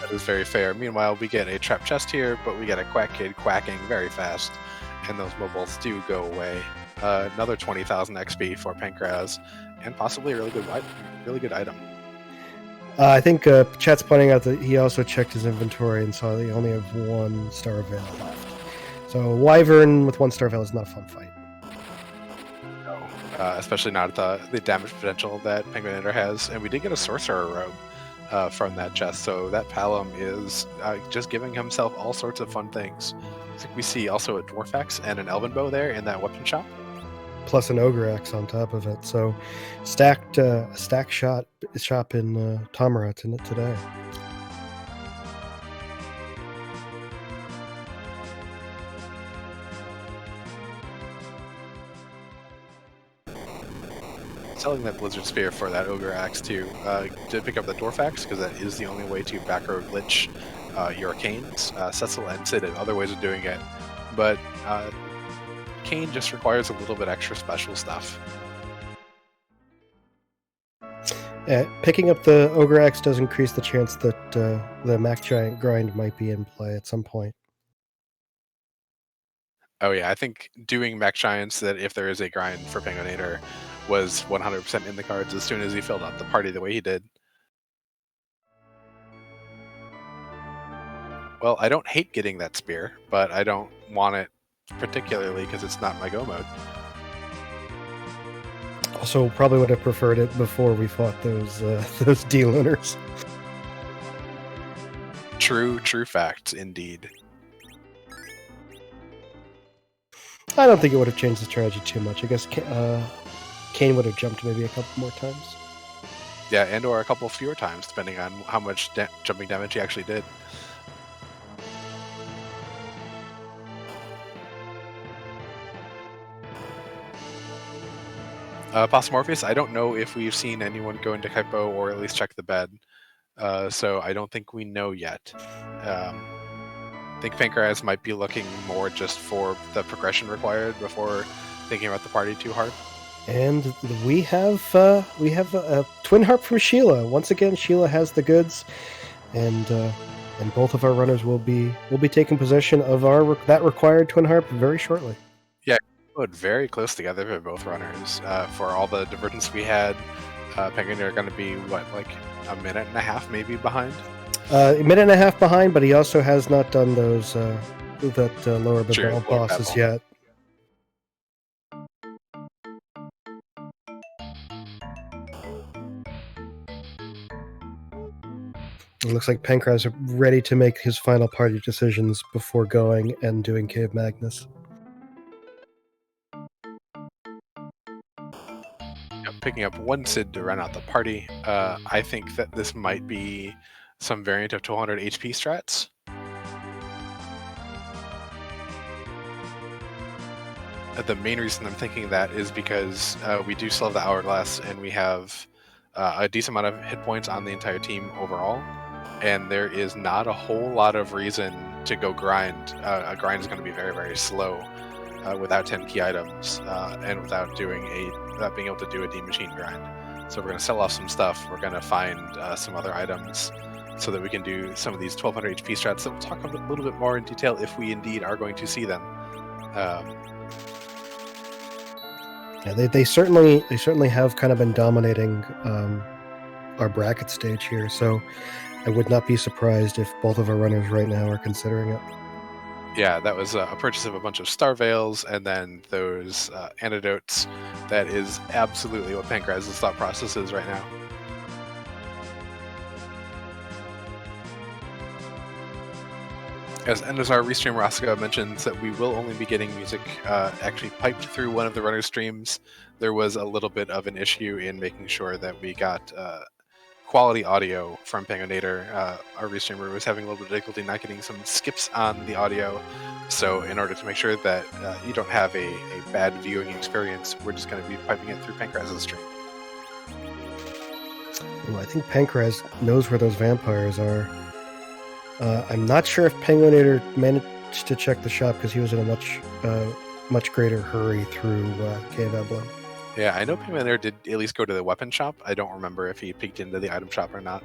That is very fair. Meanwhile, we get a trap chest here, but we get a Quack Kid quacking very fast, and those mobiles do go away another 20,000 XP for Pankraz, and possibly a really good item. I think chat's pointing out that he also checked his inventory and saw that he only have 1 star veil left. So Wyvern with 1 star veil is not a fun fight. No, especially not at the damage potential that penguin8r has. And we did get a sorcerer robe from that chest, so that Palom is just giving himself all sorts of fun things. I think we see also a dwarf axe and an elven bow there in that weapon shop, plus an ogre axe on top of it. So stacked shop in Tomarat in it today. selling that Blizzard Spear for that Ogre Axe to pick up the Dwarf Axe, because that is the only way to back row glitch your Canes. Cecil and Sid have other ways of doing it, but Cane just requires a little bit extra special stuff. Picking up the Ogre Axe does increase the chance that the Mac Giant grind might be in play at some point. Oh yeah, I think doing Mech Giants, that if there is a grind for penguin8r, was 100% in the cards as soon as he filled out the party the way he did. Well, I don't hate getting that spear, but I don't want it particularly because it's not my go mode. Also, probably would have preferred it before we fought those D-lunars. True fact, indeed. I don't think it would have changed the strategy too much. I guess Cane would have jumped maybe a couple more times. Yeah, and or a couple fewer times, depending on how much jumping damage he actually did. Posmorpheus, I don't know if we've seen anyone go into Hypo or at least check the bed, so I don't think we know yet. I think xPankraz might be looking more just for the progression required before thinking about the party too hard. And we have a twin harp from Sheila. Once again, Sheila has the goods, and both of our runners will be taking possession of that required twin harp very shortly. Yeah, we rode very close together for both runners. For all the divergence we had, penguin8r are going to be like a minute and a half maybe behind. A minute and a half behind, but he also has not done those lower barrel bosses yet. It looks like Pankraz is ready to make his final party decisions before going and doing Cave Magnus. Picking up 1 Sid to run out the party. I think that this might be some variant of 200 HP strats. The main reason I'm thinking that is because we do still have the Hourglass, and we have a decent amount of hit points on the entire team overall, and there is not a whole lot of reason to go grind. A grind is going to be very, very slow without 10 key items and without being able to do a D machine grind. So we're going to sell off some stuff. We're going to find some other items so that we can do some of these 1200 HP strats. So we'll talk a little bit more in detail if we indeed are going to see them. Yeah, they certainly have kind of been dominating our bracket stage here. So I would not be surprised if both of our runners right now are considering it. Yeah, that was a purchase of a bunch of Star Veils and then those antidotes. That is absolutely what Pankraz's thought process is right now. As Endosar Restream Roscoe mentions that we will only be getting music actually piped through one of the runner streams. There was a little bit of an issue in making sure that we got quality audio from penguin8r. Our restreamer was having a little bit of difficulty not getting some skips on the audio. So in order to make sure that you don't have a bad viewing experience, we're just going to be piping it through Pankraz's stream. Ooh, I think Pankraz knows where those vampires are. I'm not sure if penguin8r managed to check the shop because he was in a much greater hurry through Cave Emblem. Yeah, I know penguin8r did at least go to the weapon shop. I don't remember if he peeked into the item shop or not.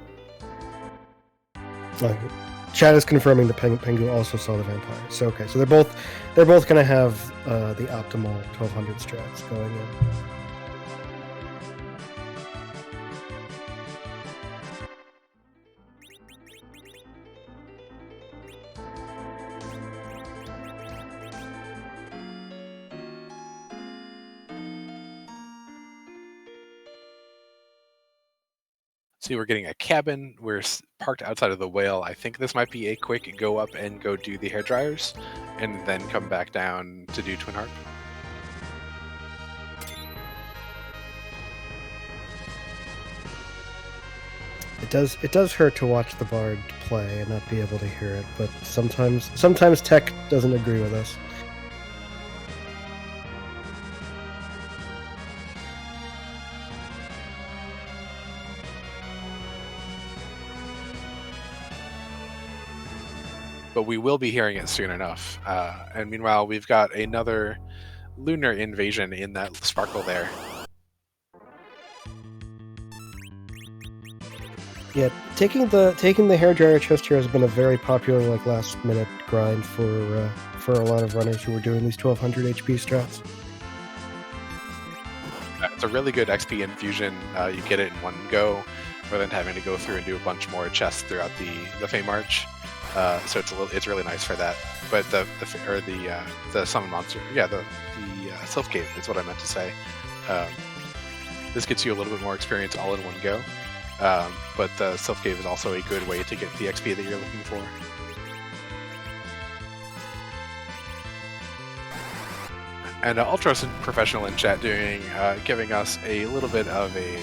Chat is confirming the Pengu also saw the vampire. So okay, so they're both going to have the optimal 1200 strats going in. See, we're getting a cabin. We're parked outside of the whale. I think this might be a quick go up and go do the hair dryers, and then come back down to do Twin Harp. It does hurt to watch the bard play and not be able to hear it, but sometimes tech doesn't agree with us. But we will be hearing it soon enough. And meanwhile, we've got another lunar invasion in that sparkle there. Yeah, taking the hairdryer chest here has been a very popular last minute grind for a lot of runners who are doing these 1200 HP strats. It's a really good XP infusion. You get it in one go, rather than having to go through and do a bunch more chests throughout the Fey March. So it's really nice for that. But the summon monster, the Sylph Cave is what I meant to say. This gets you a little bit more experience all in one go. But the Sylph Cave is also a good way to get the XP that you're looking for. And Ultra Professional in chat giving us a little bit of a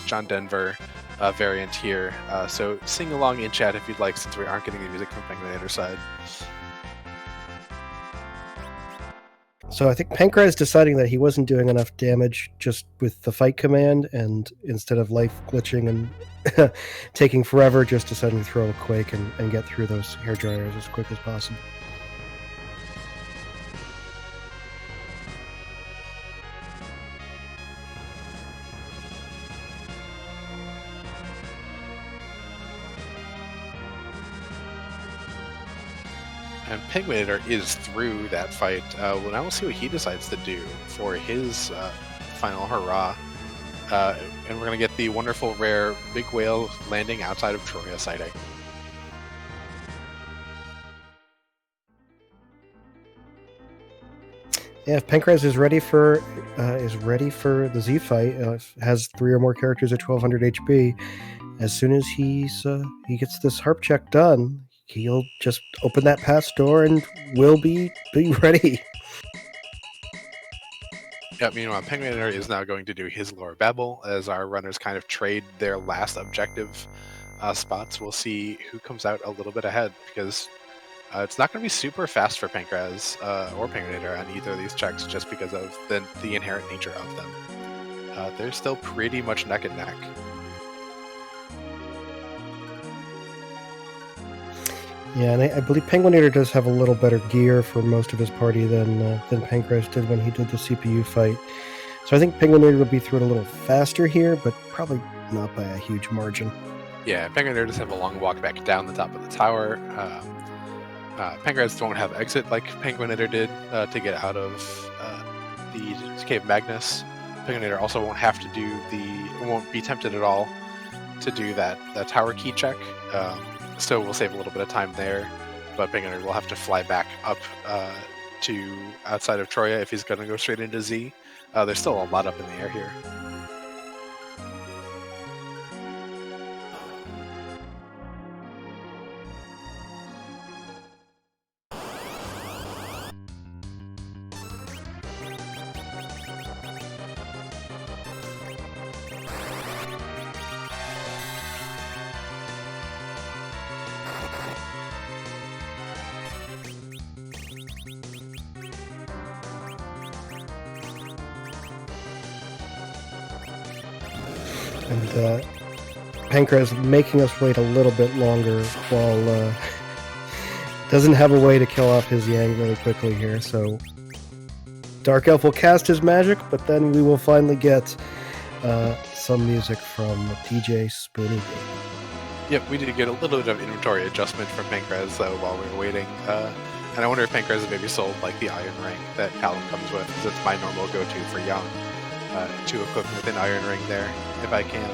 John Denver variant here. So sing along in chat if you'd like, since we aren't getting the music from penguin8r side. So I think xPankraz deciding that he wasn't doing enough damage just with the fight command, and instead of life glitching and taking forever, just deciding to throw a quake and get through those hair dryers as quick as possible. And penguin8r is through that fight. Well, now we'll see what he decides to do for his final hurrah. And we're going to get the wonderful, rare big whale landing outside of Troya sighting. Yeah, if xPankraz is ready for the Z fight, has 3 or more characters at 1200 HP. As soon as he gets this harp check done, he'll just open that pass door and will be ready. Yeah, meanwhile, penguin8r is now going to do his lore babble as our runners kind of trade their last objective spots. We'll see who comes out a little bit ahead, because it's not going to be super fast for Pankraz or penguin8r on either of these checks, just because of the inherent nature of them. They're still pretty much neck and neck. Yeah, and I believe penguin8r does have a little better gear for most of his party than xPankraz did when he did the CPU fight. So I think penguin8r will be through it a little faster here, but probably not by a huge margin. Yeah, penguin8r does have a long walk back down the top of the tower. Pankraz won't have exit like penguin8r did to get out of the Cave Magnus. penguin8r also won't have to won't be tempted at all to do that tower key check. So we'll save a little bit of time there, but penguin8r will have to fly back up to outside of Troya if he's going to go straight into Z. There's still a lot up in the air here. And xPankraz making us wait a little bit longer while doesn't have a way to kill off his Yang really quickly here. So Dark Elf will cast his magic, but then we will finally get some music from DJ Spoony B. Yep, we did get a little bit of inventory adjustment from Pankraz though while we were waiting. And I wonder if Pankraz has maybe sold like the iron ring that Callum comes with, because it's my normal go-to for young to equip with an iron ring there, if I can.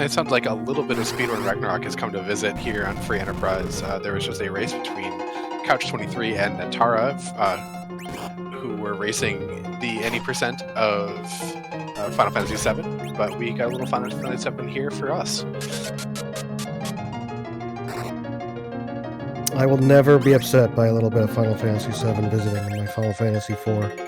It sounds like a little bit of Speedrun Ragnarok has come to visit here on Free Enterprise. There was just a race between Couch23 and Natara, who were racing the any percent of Final Fantasy VII, but we got a little Final Fantasy VII here for us. I will never be upset by a little bit of Final Fantasy VII visiting in my Final Fantasy IV.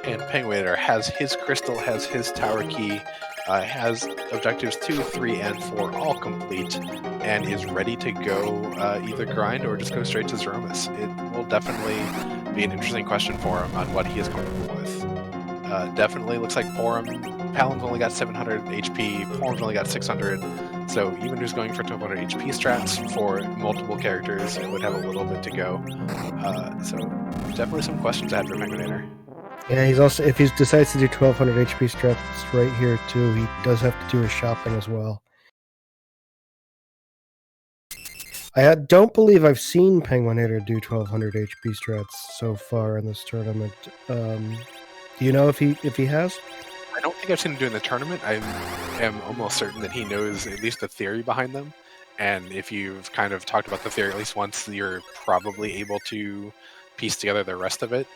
And penguin8r has his crystal, has his tower key, has objectives 2, 3, and 4 all complete, and is ready to go either grind or just go straight to Threemus. It will definitely be an interesting question for him on what he is comfortable with. Definitely looks like Palin's only got 700 HP, Porum's only got 600, so even who's going for 1200 HP strats for multiple characters, it would have a little bit to go. So definitely some questions ahead for penguin8r. Yeah, he's also, if he decides to do 1200 HP strats right here too, he does have to do his shopping as well. I don't believe I've seen penguin8r do 1200 HP strats so far in this tournament. Do you know if he has? I don't think I've seen him do in the tournament. I am almost certain that he knows at least the theory behind them. And if you've kind of talked about the theory at least once, you're probably able to piece together the rest of it.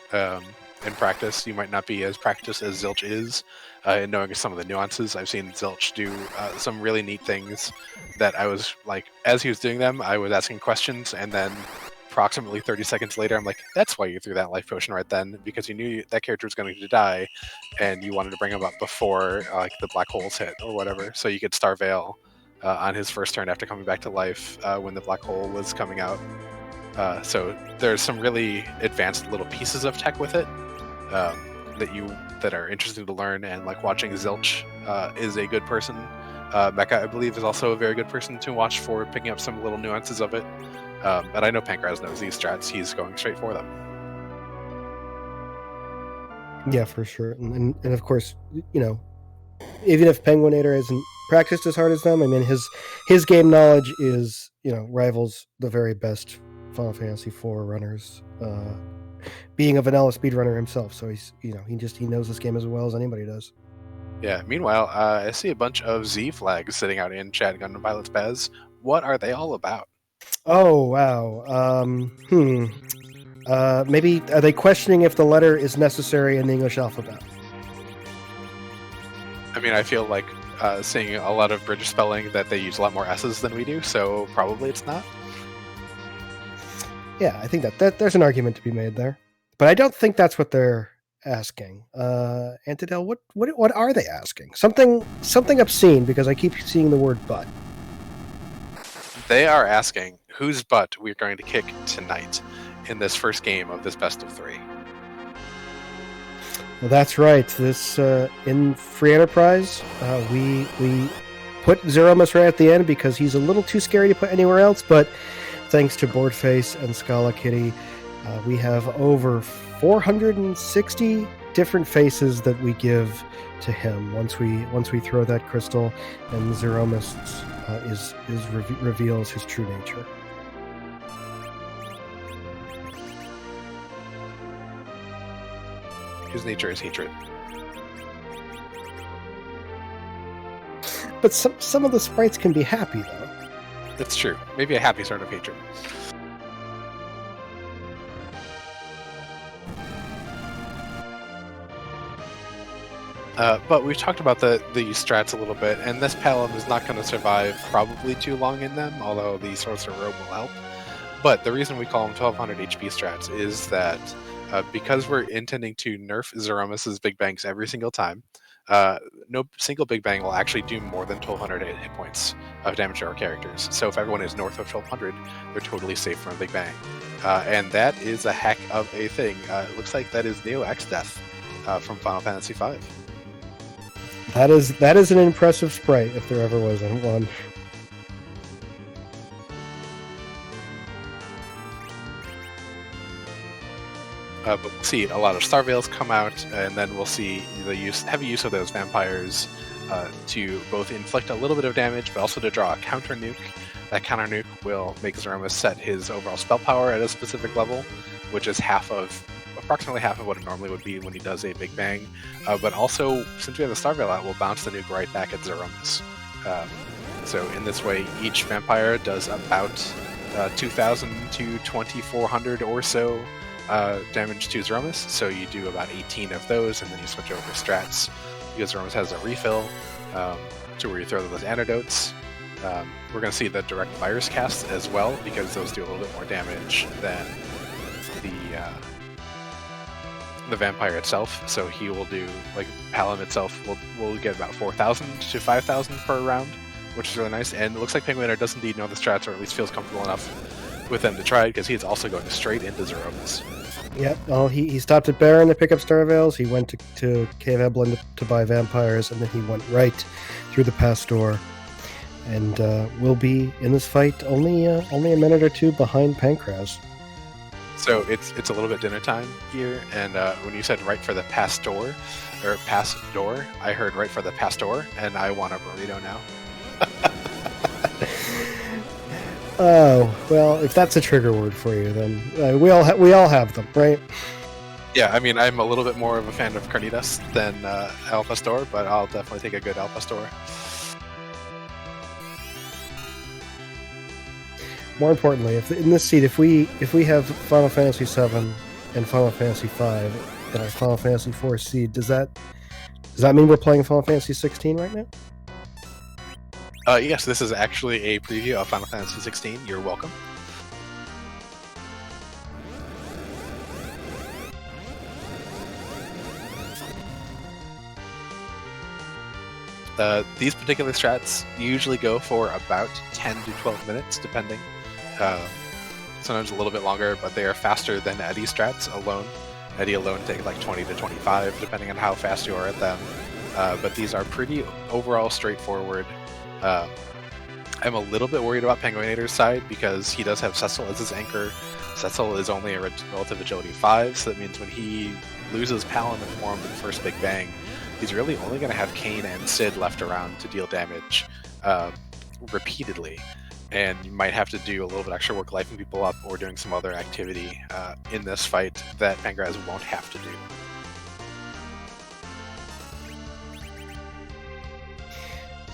In practice, you might not be as practiced as Zilch is in knowing some of the nuances. I've seen Zilch do some really neat things that I was like, as he was doing them, I was asking questions, and then approximately 30 seconds later, I'm like, that's why you threw that life potion right then, because you knew that character was going to die, and you wanted to bring him up before like the black holes hit or whatever, so you could Starveil on his first turn after coming back to life when the black hole was coming out. So there's some really advanced little pieces of tech with it that are interesting to learn, and like watching Zilch is a good person. Mecha, I believe, is also a very good person to watch for picking up some little nuances of it. But I know Pankraz knows these strats. He's going straight for them. Yeah, for sure. And of course, you know, even if penguin8r isn't practiced as hard as them, I mean, his game knowledge is, you know, rivals the very best Final Fantasy IV runners, being a vanilla speedrunner himself. So he's, you know, he knows this game as well as anybody does. Yeah. Meanwhile, I see a bunch of Z flags sitting out in Chat Gundam Pilots Bez. What are they all about? Oh wow. Maybe are they questioning if the letter is necessary in the English alphabet? I mean, I feel like seeing a lot of British spelling that they use a lot more S's than we do, so probably it's not. Yeah, I think that there's an argument to be made there, but I don't think that's what they're asking. Antidel, what are they asking? Something obscene, because I keep seeing the word "but." They are asking whose butt we're going to kick tonight in this first game of this best of 3. Well, that's right. This in Free Enterprise, we put Zeromus right at the end because he's a little too scary to put anywhere else, but thanks to Boardface and Scala Kitty, we have over 460 different faces that we give to him once we throw that crystal, and Zeromus reveals his true nature. His nature is hatred. But some of the sprites can be happy, though. That's true. Maybe a happy sort of hatred. But we've talked about the strats a little bit, and this Palom is not going to survive probably too long in them, although the Sorcerer Robe will help. But the reason we call them 1200 HP strats is that because we're intending to nerf Zeromus's Big Bangs every single time, no single Big Bang will actually do more than 1200 hit points of damage to our characters. So if everyone is north of 1200, they're totally safe from a Big Bang. And that is a heck of a thing. It looks like that is Neo X Death from Final Fantasy V. That is an impressive sprite, if there ever was one. But we'll see a lot of Star Veils come out, and then we'll see the heavy use of those vampires to both inflict a little bit of damage, but also to draw a counter nuke. That counter nuke will make Zeromus set his overall spell power at a specific level, which is approximately half of what it normally would be when he does a Big Bang. But also, since we have the Star Veil out, we'll bounce the nuke right back at Zeromus. So in this way, each vampire does about 2,000 to 2,400 or so damage to Zeromus. So you do about 18 of those, and then you switch over strats because Zeromus has a refill to where you throw those antidotes. We're going to see the direct virus cast as well, because those do a little bit more damage than the vampire itself. So he will do, like, Palom itself will get about 4,000 to 5,000 per round, which is really nice. And it looks like penguin8r does indeed know the strats, or at least feels comfortable enough with them to try it, because he's also going straight into Zeromus. Yep. Oh, he stopped at Baron to pick up Star Veils. He went to Cave Eblin to buy vampires, and then he went right through the past door. And will be in this fight only a minute or two behind PankRaz. So it's a little bit dinner time here, and when you said right for the past door, I heard right for the pastor, and I want a burrito now. Oh, well, if that's a trigger word for you, then we all have them, right? Yeah, I mean, I'm a little bit more of a fan of carnitas than El Pastor, but I'll definitely take a good El Pastor. More importantly, in this seed, if we have Final Fantasy VII and Final Fantasy V in our Final Fantasy IV seed, does that mean we're playing Final Fantasy 16 right now? Yes, this is actually a preview of Final Fantasy 16. You're welcome. These particular strats usually go for about 10 to 12 minutes, depending. Sometimes a little bit longer, but they are faster than Eddie strats alone. Eddie alone takes like 20 to 25, depending on how fast you are at them. But these are pretty overall straightforward. I'm a little bit worried about penguin8r's side, because he does have Cecil as his anchor. Cecil is only a relative agility 5, so that means when he loses Palom and form in the first Big Bang, he's really only going to have Kain and Sid left around to deal damage repeatedly. And you might have to do a little bit extra work lifing people up or doing some other activity in this fight that PankRaz won't have to do.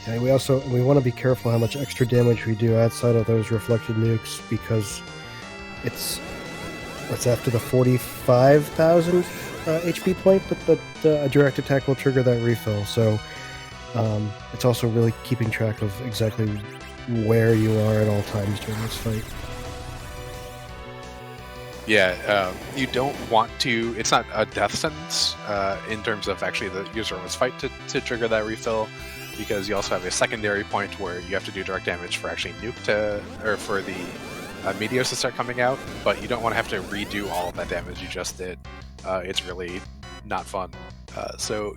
And we want to be careful how much extra damage we do outside of those reflected nukes, because it's after the 45,000 HP point that a direct attack will trigger that refill. So it's also really keeping track of exactly where you are at all times during this fight. Yeah, you don't want to. It's not a death sentence in terms of actually the user must fight to trigger that refill, because you also have a secondary point where you have to do direct damage for actually nuke for the meteors to start coming out, but you don't want to have to redo all of that damage you just did. It's really not fun. So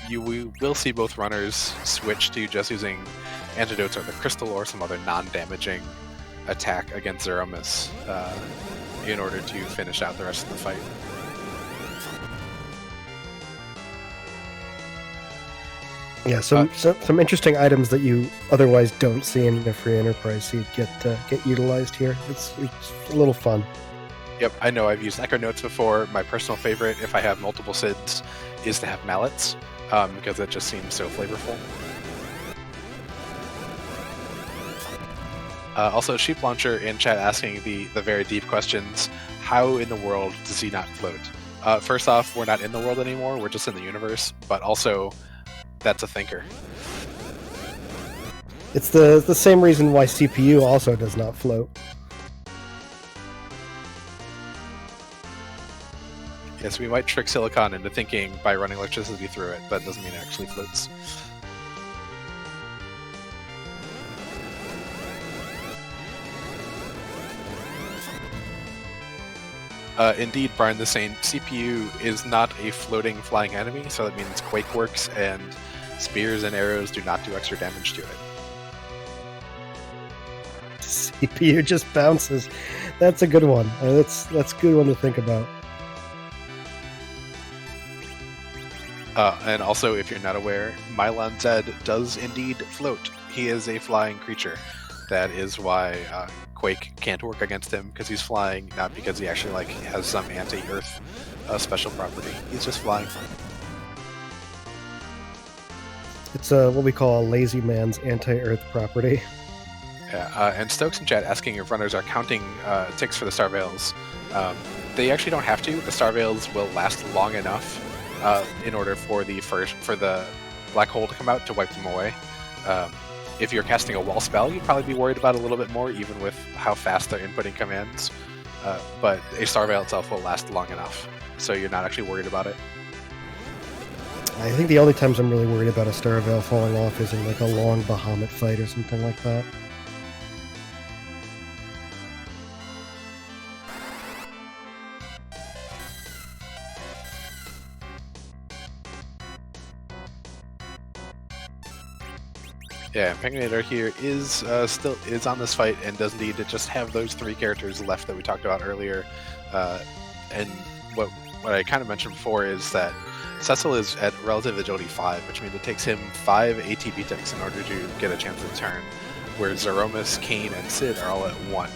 we will see both runners switch to just using antidotes or the crystal or some other non-damaging attack against Zeromus in order to finish out the rest of the fight. Yeah, some interesting items that you otherwise don't see in a free enterprise seed get utilized here. It's a little fun. Yep, I know I've used Echo Notes before. My personal favorite, if I have multiple SIDs, is to have mallets, because it just seems so flavorful. Also, Sheep Launcher in chat asking the very deep questions. How in the world does he not float? First off, we're not in the world anymore, we're just in the universe, but also, that's a thinker. It's the same reason why CPU also does not float. Yes, we might trick Silicon into thinking by running electricity through it, but it doesn't mean it actually floats. Indeed, Brian the Saint, CPU is not a floating flying enemy, so that means Quake works and spears and arrows do not do extra damage to it. CPU just bounces. That's a good one. That's a good one to think about. And also, if you're not aware, Mylon Zed does indeed float. He is a flying creature. That is why Quake can't work against him, because he's flying, not because he actually has some anti-Earth special property. He's just flying. It's what we call a lazy man's anti-Earth property. Yeah, and Stokes in chat asking if runners are counting ticks for the Star Veils. They actually don't have to. The Star Veils will last long enough in order for the black hole to come out to wipe them away. If you're casting a wall spell, you'd probably be worried about it a little bit more, even with how fast they're inputting commands. But a Star Veil itself will last long enough, so you're not actually worried about it. I think the only times I'm really worried about a Star Veil falling off is in a long Bahamut fight or something like that. Yeah, penguin8r here is still on this fight and does need to just have those 3 characters left that we talked about earlier. And what I kind of mentioned before is that Cecil is at relative agility 5, which means it takes him 5 ATB ticks in order to get a chance at turn, where Zeromus, Kane, and Sid are all at 1.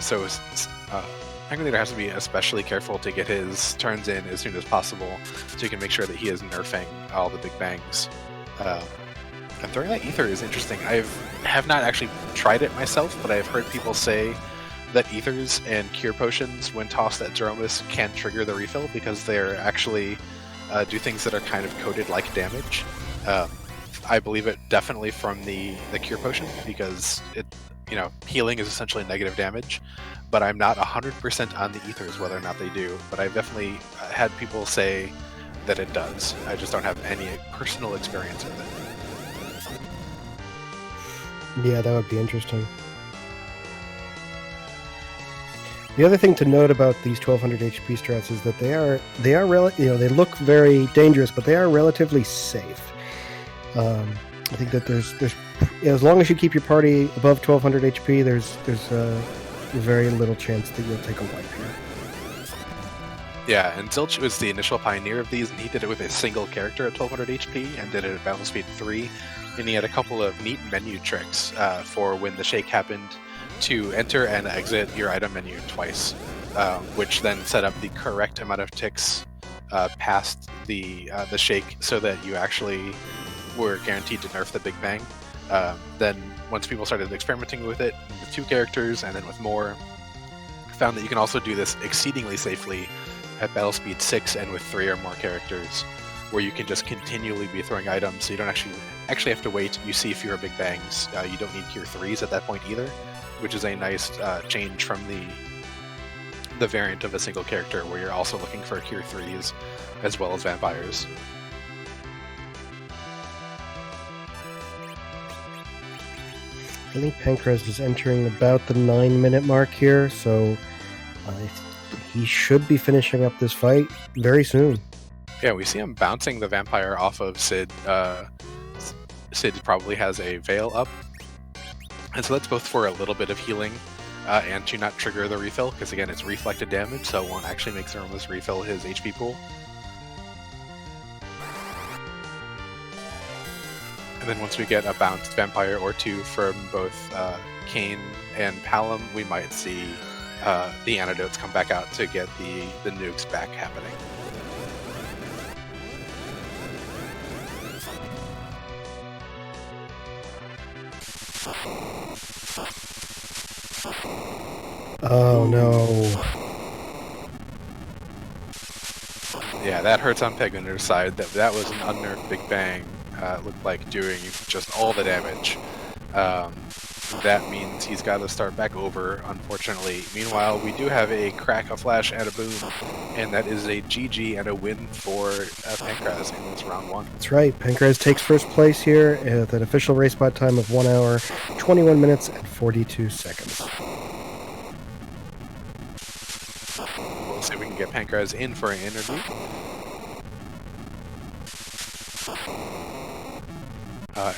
So penguin8r has to be especially careful to get his turns in as soon as possible, so he can make sure that he is nerfing all the big bangs. And throwing that ether is interesting. I have not actually tried it myself, but I've heard people say that ethers and cure potions, when tossed at Zeromus, can trigger the refill because they're actually do things that are kind of coded like damage. I believe it definitely from the cure potion, because healing is essentially negative damage, but I'm not 100% on the ethers whether or not they do. But I've definitely had people say that it does. I just don't have any personal experience with it. Yeah, that would be interesting. The other thing to note about these 1200 HP strats is that they look very dangerous, but they are relatively safe. I think that there's as long as you keep your party above 1200 HP, there's very little chance that you'll take a wipe here. Yeah, and Zilch was the initial pioneer of these, and he did it with a single character at 1200 HP and did it at battle speed 3. And he had a couple of neat menu tricks for when the shake happened to enter and exit your item menu twice, which then set up the correct amount of ticks past the shake, so that you actually were guaranteed to nerf the Big Bang. Then once people started experimenting with it with 2 characters and then with more, found that you can also do this exceedingly safely at battle speed 6 and with 3 or more characters, where you can just continually be throwing items, so you don't actually have to wait. You see fewer Big Bangs. You don't need Cure 3s at that point either, which is a nice change from the variant of a single character, where you're also looking for Cure 3s as well as vampires. I think Pankraz is entering about the 9-minute mark here, so he should be finishing up this fight very soon. Yeah, we see him bouncing the vampire off of Sid. Sid probably has a veil up, and so that's both for a little bit of healing and to not trigger the refill, because again, it's reflected damage, so it won't actually make Zeromus refill his HP pool. And then once we get a bounced vampire or two from both Kane and Palom, we might see the antidotes come back out to get the nukes back happening. Oh no. Yeah, that hurts on penguin8r's side. That was an unnerved Big Bang. Looked like doing just all the damage. That means he's got to start back over, unfortunately. Meanwhile, we do have a crack, a flash, and a boom, and that is a GG and a win for FF4FE in this round 1. That's right. Pankraz takes first place here at an official race spot time of 1 hour, 21 minutes, and 42 seconds. We'll see if we can get Pankraz in for an interview.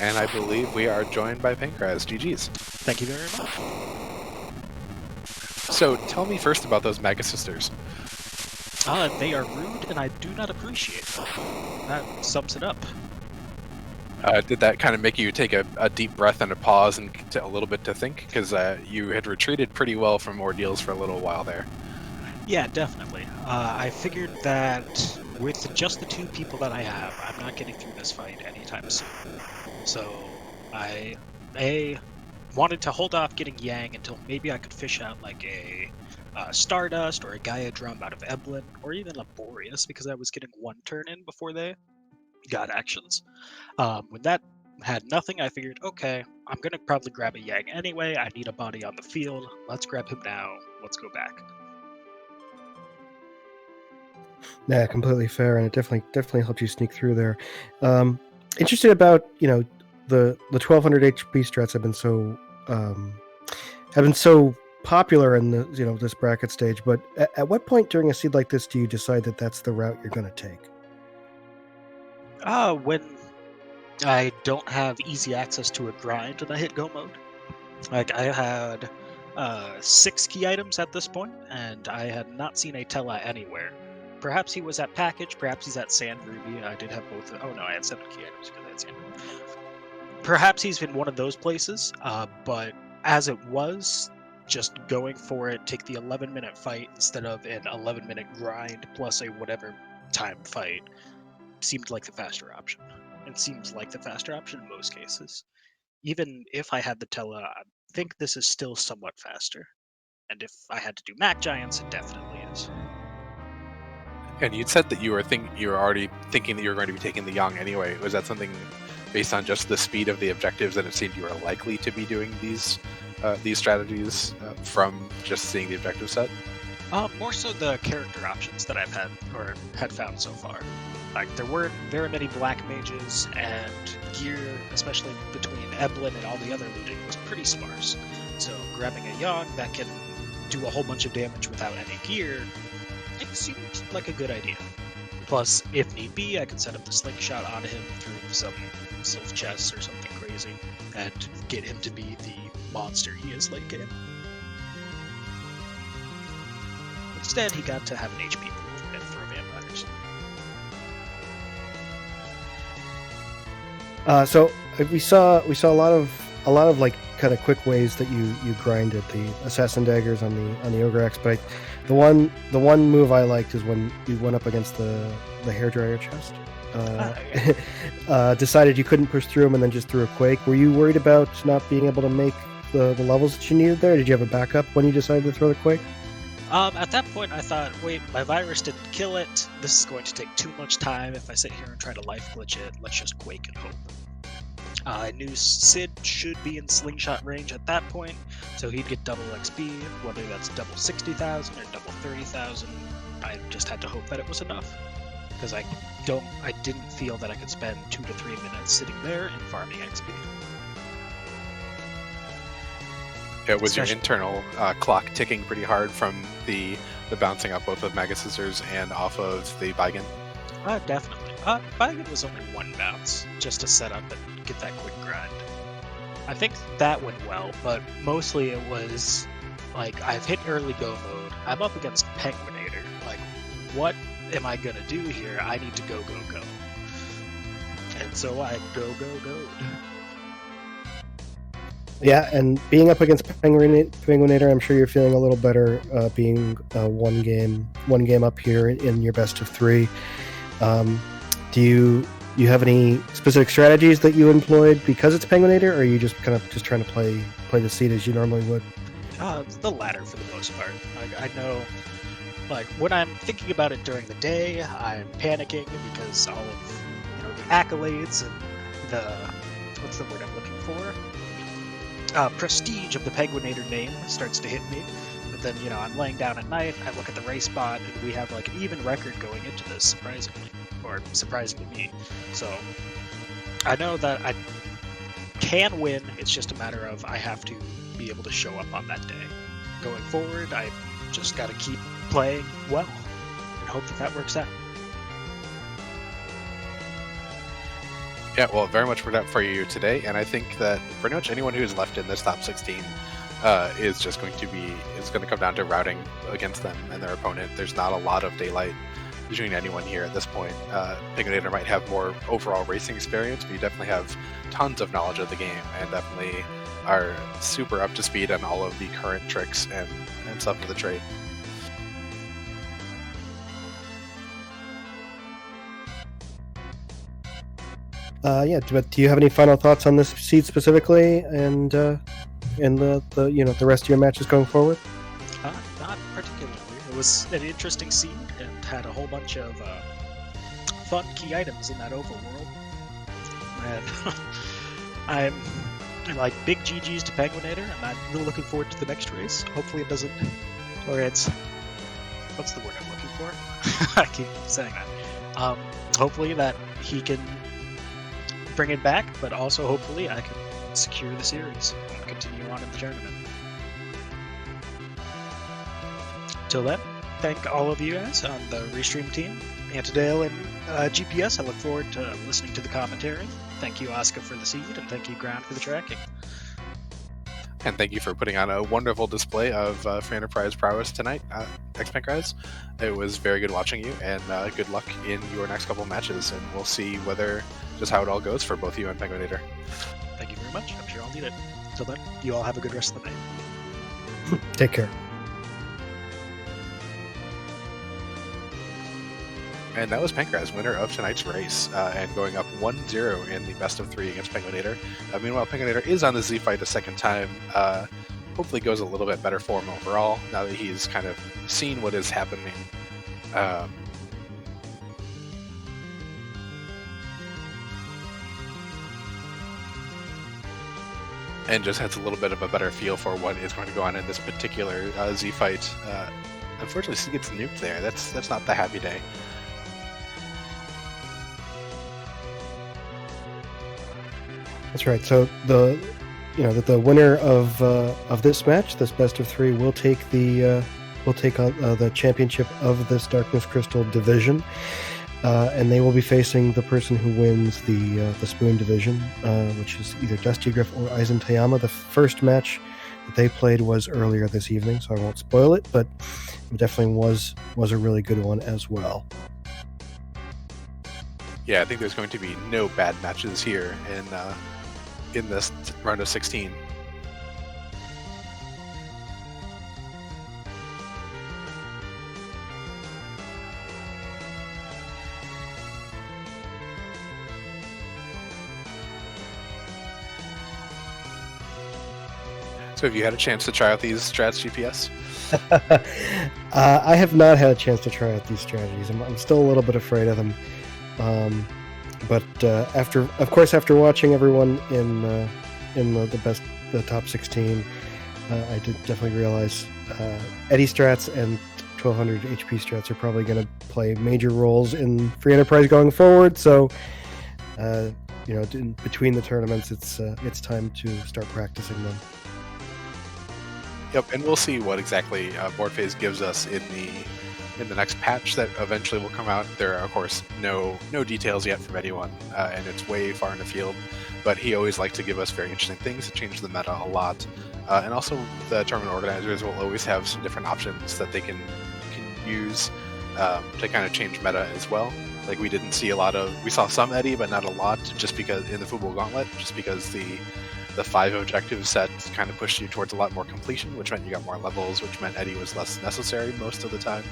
And I believe we are joined by Pankraz. GG's. Thank you very much. So tell me first about those Mega Sisters. They are rude and I do not appreciate them. That sums it up. Did that kind of make you take a deep breath and a pause and a little bit to think? Because you had retreated pretty well from ordeals for a little while there. Yeah, definitely. I figured that with just the 2 people that I have, I'm not getting through this fight anytime soon. So I wanted to hold off getting Yang until maybe I could fish out like a Stardust or a Gaia Drum out of Eblin, or even a Boreas, because I was getting 1 turn in before they got actions. When that had nothing, I figured, okay, I'm going to probably grab a Yang anyway. I need a body on the field. Let's grab him now. Let's go back. Yeah, completely fair, and it definitely helped you sneak through there. Interested about the 1200 HP strats have been so popular in the this bracket stage. But at what point during a seed like this do you decide that that's the route you're going to take? When I don't have easy access to a grind and I hit go mode. Like I had 6 key items at this point, and I had not seen a Tella anywhere. Perhaps he was at package, perhaps he's at Sand Ruby. I did have both. Oh no, I had 7 key items because I had Sand Ruby. Perhaps he's been one of those places, but as it was, just going for it, take the 11-minute fight instead of an 11-minute grind plus a whatever time fight, seemed like the faster option. It seems like the faster option in most cases. Even if I had the Tella, I think this is still somewhat faster. And if I had to do Mac Giants, it definitely is. And you'd said that you were already thinking that you were going to be taking the Yang anyway. Was that something based on just the speed of the objectives that it seemed you were likely to be doing these strategies from just seeing the objective set? More so the character options that I've had or had found so far. Like there weren't very many black mages, and gear, especially between Eblin and all the other looting, was pretty sparse. So grabbing a Yang that can do a whole bunch of damage without any gear, it seemed like a good idea. Plus, if need be, I could set up the slingshot on him through some Sylph chests or something crazy, and get him to be the monster he is late game. Instead, he got to have an HP pool and throw vampires. So we saw a lot of like kind of quick ways that you grinded the assassin daggers on the ogre X, but the one move I liked is when you went up against the hairdryer chest. Decided you couldn't push through them and then just threw a quake. Were you worried about not being able to make the levels that you needed there? Did you have a backup when you decided to throw the quake? At that point, I thought, wait, my virus didn't kill it. This is going to take too much time if I sit here and try to life glitch it. Let's just quake and hope. I knew Sid should be in slingshot range at that point, so he'd get double XP, whether that's double 60,000 or double 30,000. I just had to hope that it was enough, because I didn't feel that I could spend 2 to 3 minutes sitting there and farming XP. It was your internal clock ticking pretty hard from the bouncing up both of Mega Scissors and off of the Baigen? Definitely. Baigen was only 1 bounce, just to set up and get that quick grind. I think that went well, but mostly it was, like, I've hit early go mode, I'm up against penguin8r, like, what am I gonna do here? I need to go. and so I go. Yeah, and being up against Penguin8r, I'm sure you're feeling a little better being one game up here in your best of 3. Do you have any specific strategies that you employed because it's Penguin8r, or are you just kind of just trying to play the seed as you normally would? It's the latter for the most part. I know, like, when I'm thinking about it during the day, I'm panicking because all of the accolades and the what's the word I'm looking for? Prestige of the Penguin8r name starts to hit me. But then, I'm laying down at night, I look at the race bot, and we have like an even record going into this, surprisingly to me. So I know that I can win. It's just a matter of I have to be able to show up on that day. Going forward, I just got to keep playing well and hope that works out. Yeah, well, very much worked out for you today, and I think that pretty much anyone who is left in this top 16 is just going to come down to routing against them and their opponent. There's not a lot of daylight between anyone here at this point. Penguin8r might have more overall racing experience, but you definitely have tons of knowledge of the game and definitely are super up to speed on all of the current tricks and stuff of the trade. Yeah, but do you have any final thoughts on this seed specifically, and the rest of your matches going forward? Not particularly. It was an interesting seed and had a whole bunch of fun key items in that overworld. And I'm like big GGs to Penguin8r, and I'm really looking forward to the next race. Hopefully it doesn't, or it's, what's the word I'm looking for? I keep saying that. Hopefully that he can bring it back, but also hopefully I can secure the series and continue on in the tournament. Till then, thank all of you guys on the Restream team, Antidale and GPS. I look forward to listening to the commentary. Thank you, Oscar, for the seed, and thank you, Ground, for the tracking. And thank you for putting on a wonderful display of free enterprise prowess tonight, xPankraz. It was very good watching you, and good luck in your next couple of matches, and we'll see just how it all goes for both you and Penguin8r. Thank you very much. I'm sure I'll need it. Till then, you all have a good rest of the night. Take care. And that was Pankraz, winner of tonight's race, and going up 1-0 in the best of 3 against Penguin8r. Meanwhile, Penguin8r is on the Z fight a second time. Hopefully goes a little bit better for him overall, now that he's kind of seen what is happening. And just has a little bit of a better feel for what is going to go on in this particular Z fight. Unfortunately, he gets nuked there. That's not the happy day. That's right. So the winner of this match, this best of 3, will take on the championship of this Darkness Crystal division, and they will be facing the person who wins the Spoon division, which is either Dusty Griff or Aizen Tayama. The first match that they played was earlier this evening, so I won't spoil it, but it definitely was a really good one as well. Yeah, I think there's going to be no bad matches here in this round of 16. So have you had a chance to try out these strats, GPS? I have not had a chance to try out these strategies. I'm still a little bit afraid of them. But after watching everyone in the top 16, I did definitely realize Eddie strats and 1200 HP strats are probably going to play major roles in Free Enterprise going forward. So, between the tournaments, it's time to start practicing them. Yep, and we'll see what exactly Board Phase gives us in the next patch that eventually will come out. There are, of course, no details yet from anyone, and it's way far in the field, but he always likes to give us very interesting things that change the meta a lot. And also, the tournament organizers will always have some different options that they can use to kind of change meta as well. Like we saw some Eddie, but not a lot, just because in the Football Gauntlet, just because the 5 objective set kind of pushed you towards a lot more completion, which meant you got more levels, which meant Eddie was less necessary most of the time,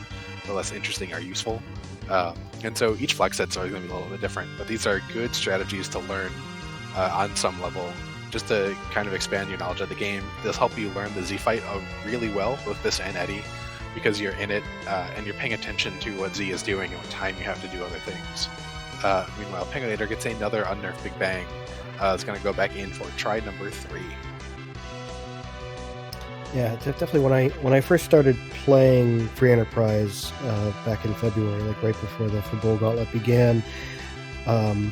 or less interesting or useful. And so each flag set's always going to be a little bit different, but these are good strategies to learn on some level, just to kind of expand your knowledge of the game. This help you learn the Z fight really well, both this and Eddie, because you're in it and you're paying attention to what Z is doing and what time you have to do other things. Meanwhile, penguin8r gets another unnerfed Big Bang. It's going to go back in for try number 3. Yeah, definitely. When I first started playing Free Enterprise back in February, like right before the Football Gauntlet began, the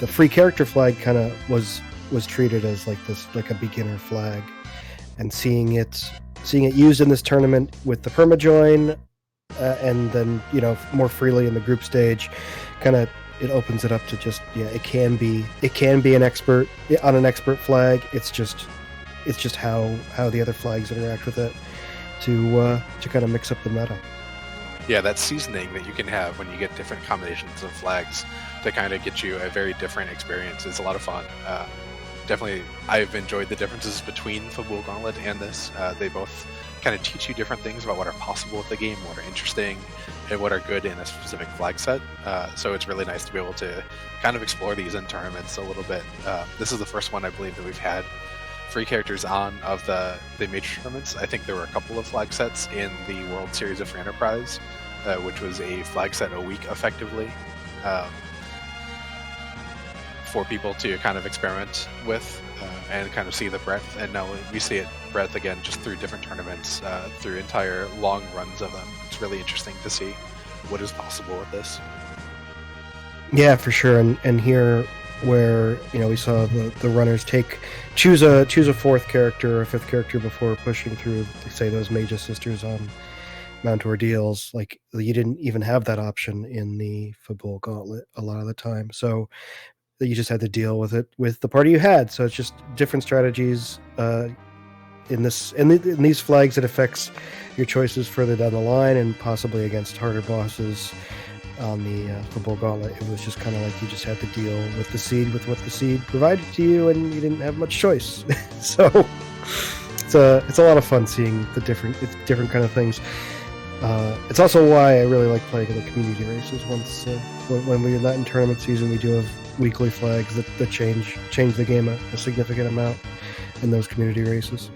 free character flag kind of was treated as like a beginner flag, and seeing it used in this tournament with the permajoin, and then more freely in the group stage, it opens it up to just it can be an expert on an expert flag. It's just how the other flags interact with it to kind of mix up the meta. Yeah, that seasoning that you can have when you get different combinations of flags to kind of get you a very different experience is a lot of fun. Definitely, I've enjoyed the differences between Football Gauntlet and this. They both kind of teach you different things about what are possible with the game, what are interesting, and what are good in a specific flag set. So it's really nice to be able to kind of explore these in tournaments a little bit. This is the first one I believe that we've had free characters on of the major tournaments. I think there were a couple of flag sets in the World Series of Free Enterprise, which was a flag set a week effectively for people to kind of experiment with and kind of see the breadth. And now we see it breadth again just through different tournaments, through entire long runs of them. It's really interesting to see what is possible with this. Yeah, for sure. And here, where we saw the runners choose a fourth character or a fifth character before pushing through, say, those Mage Sisters on Mount Ordeals. Like, you didn't even have that option in the Football Gauntlet a lot of the time, so you just had to deal with it with the party you had. So it's just different strategies in these flags. It affects your choices further down the line, and possibly against harder bosses on the Football Gauntlet. It was just kind of like you just had to deal with the seed, with what the seed provided to you, and you didn't have much choice. So it's a lot of fun seeing the different kind of things. It's also why I really like playing in the community races. When we're not in tournament season, we do have weekly flags that change the game a significant amount in those community races.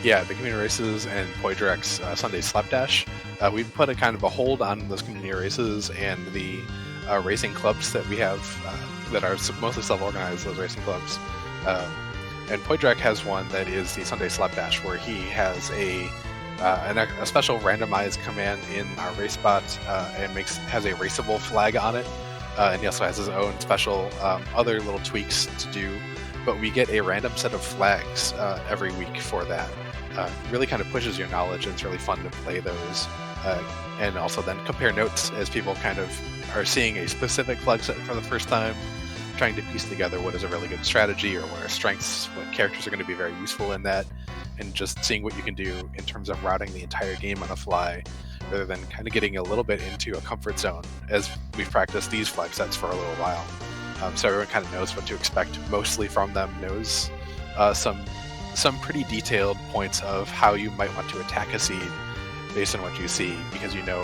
Yeah, the community races and Poydrek's Sunday Slapdash. We put a kind of a hold on those community races and the racing clubs that we have that are mostly self-organized, those racing clubs. And Poydrek has one that is the Sunday Slapdash, where he has a special randomized command in our race bot and has a raceable flag on it. And he also has his own special other little tweaks to do. But we get a random set of flags every week for that. Really kind of pushes your knowledge, and it's really fun to play those. And also then compare notes as people kind of are seeing a specific flag set for the first time, trying to piece together what is a really good strategy, or what are strengths, what characters are going to be very useful in that, and just seeing what you can do in terms of routing the entire game on the fly, rather than kind of getting a little bit into a comfort zone as we've practiced these flag sets for a little while. So everyone kind of knows what to expect mostly from them, knows some pretty detailed points of how you might want to attack a seed based on what you see, because you know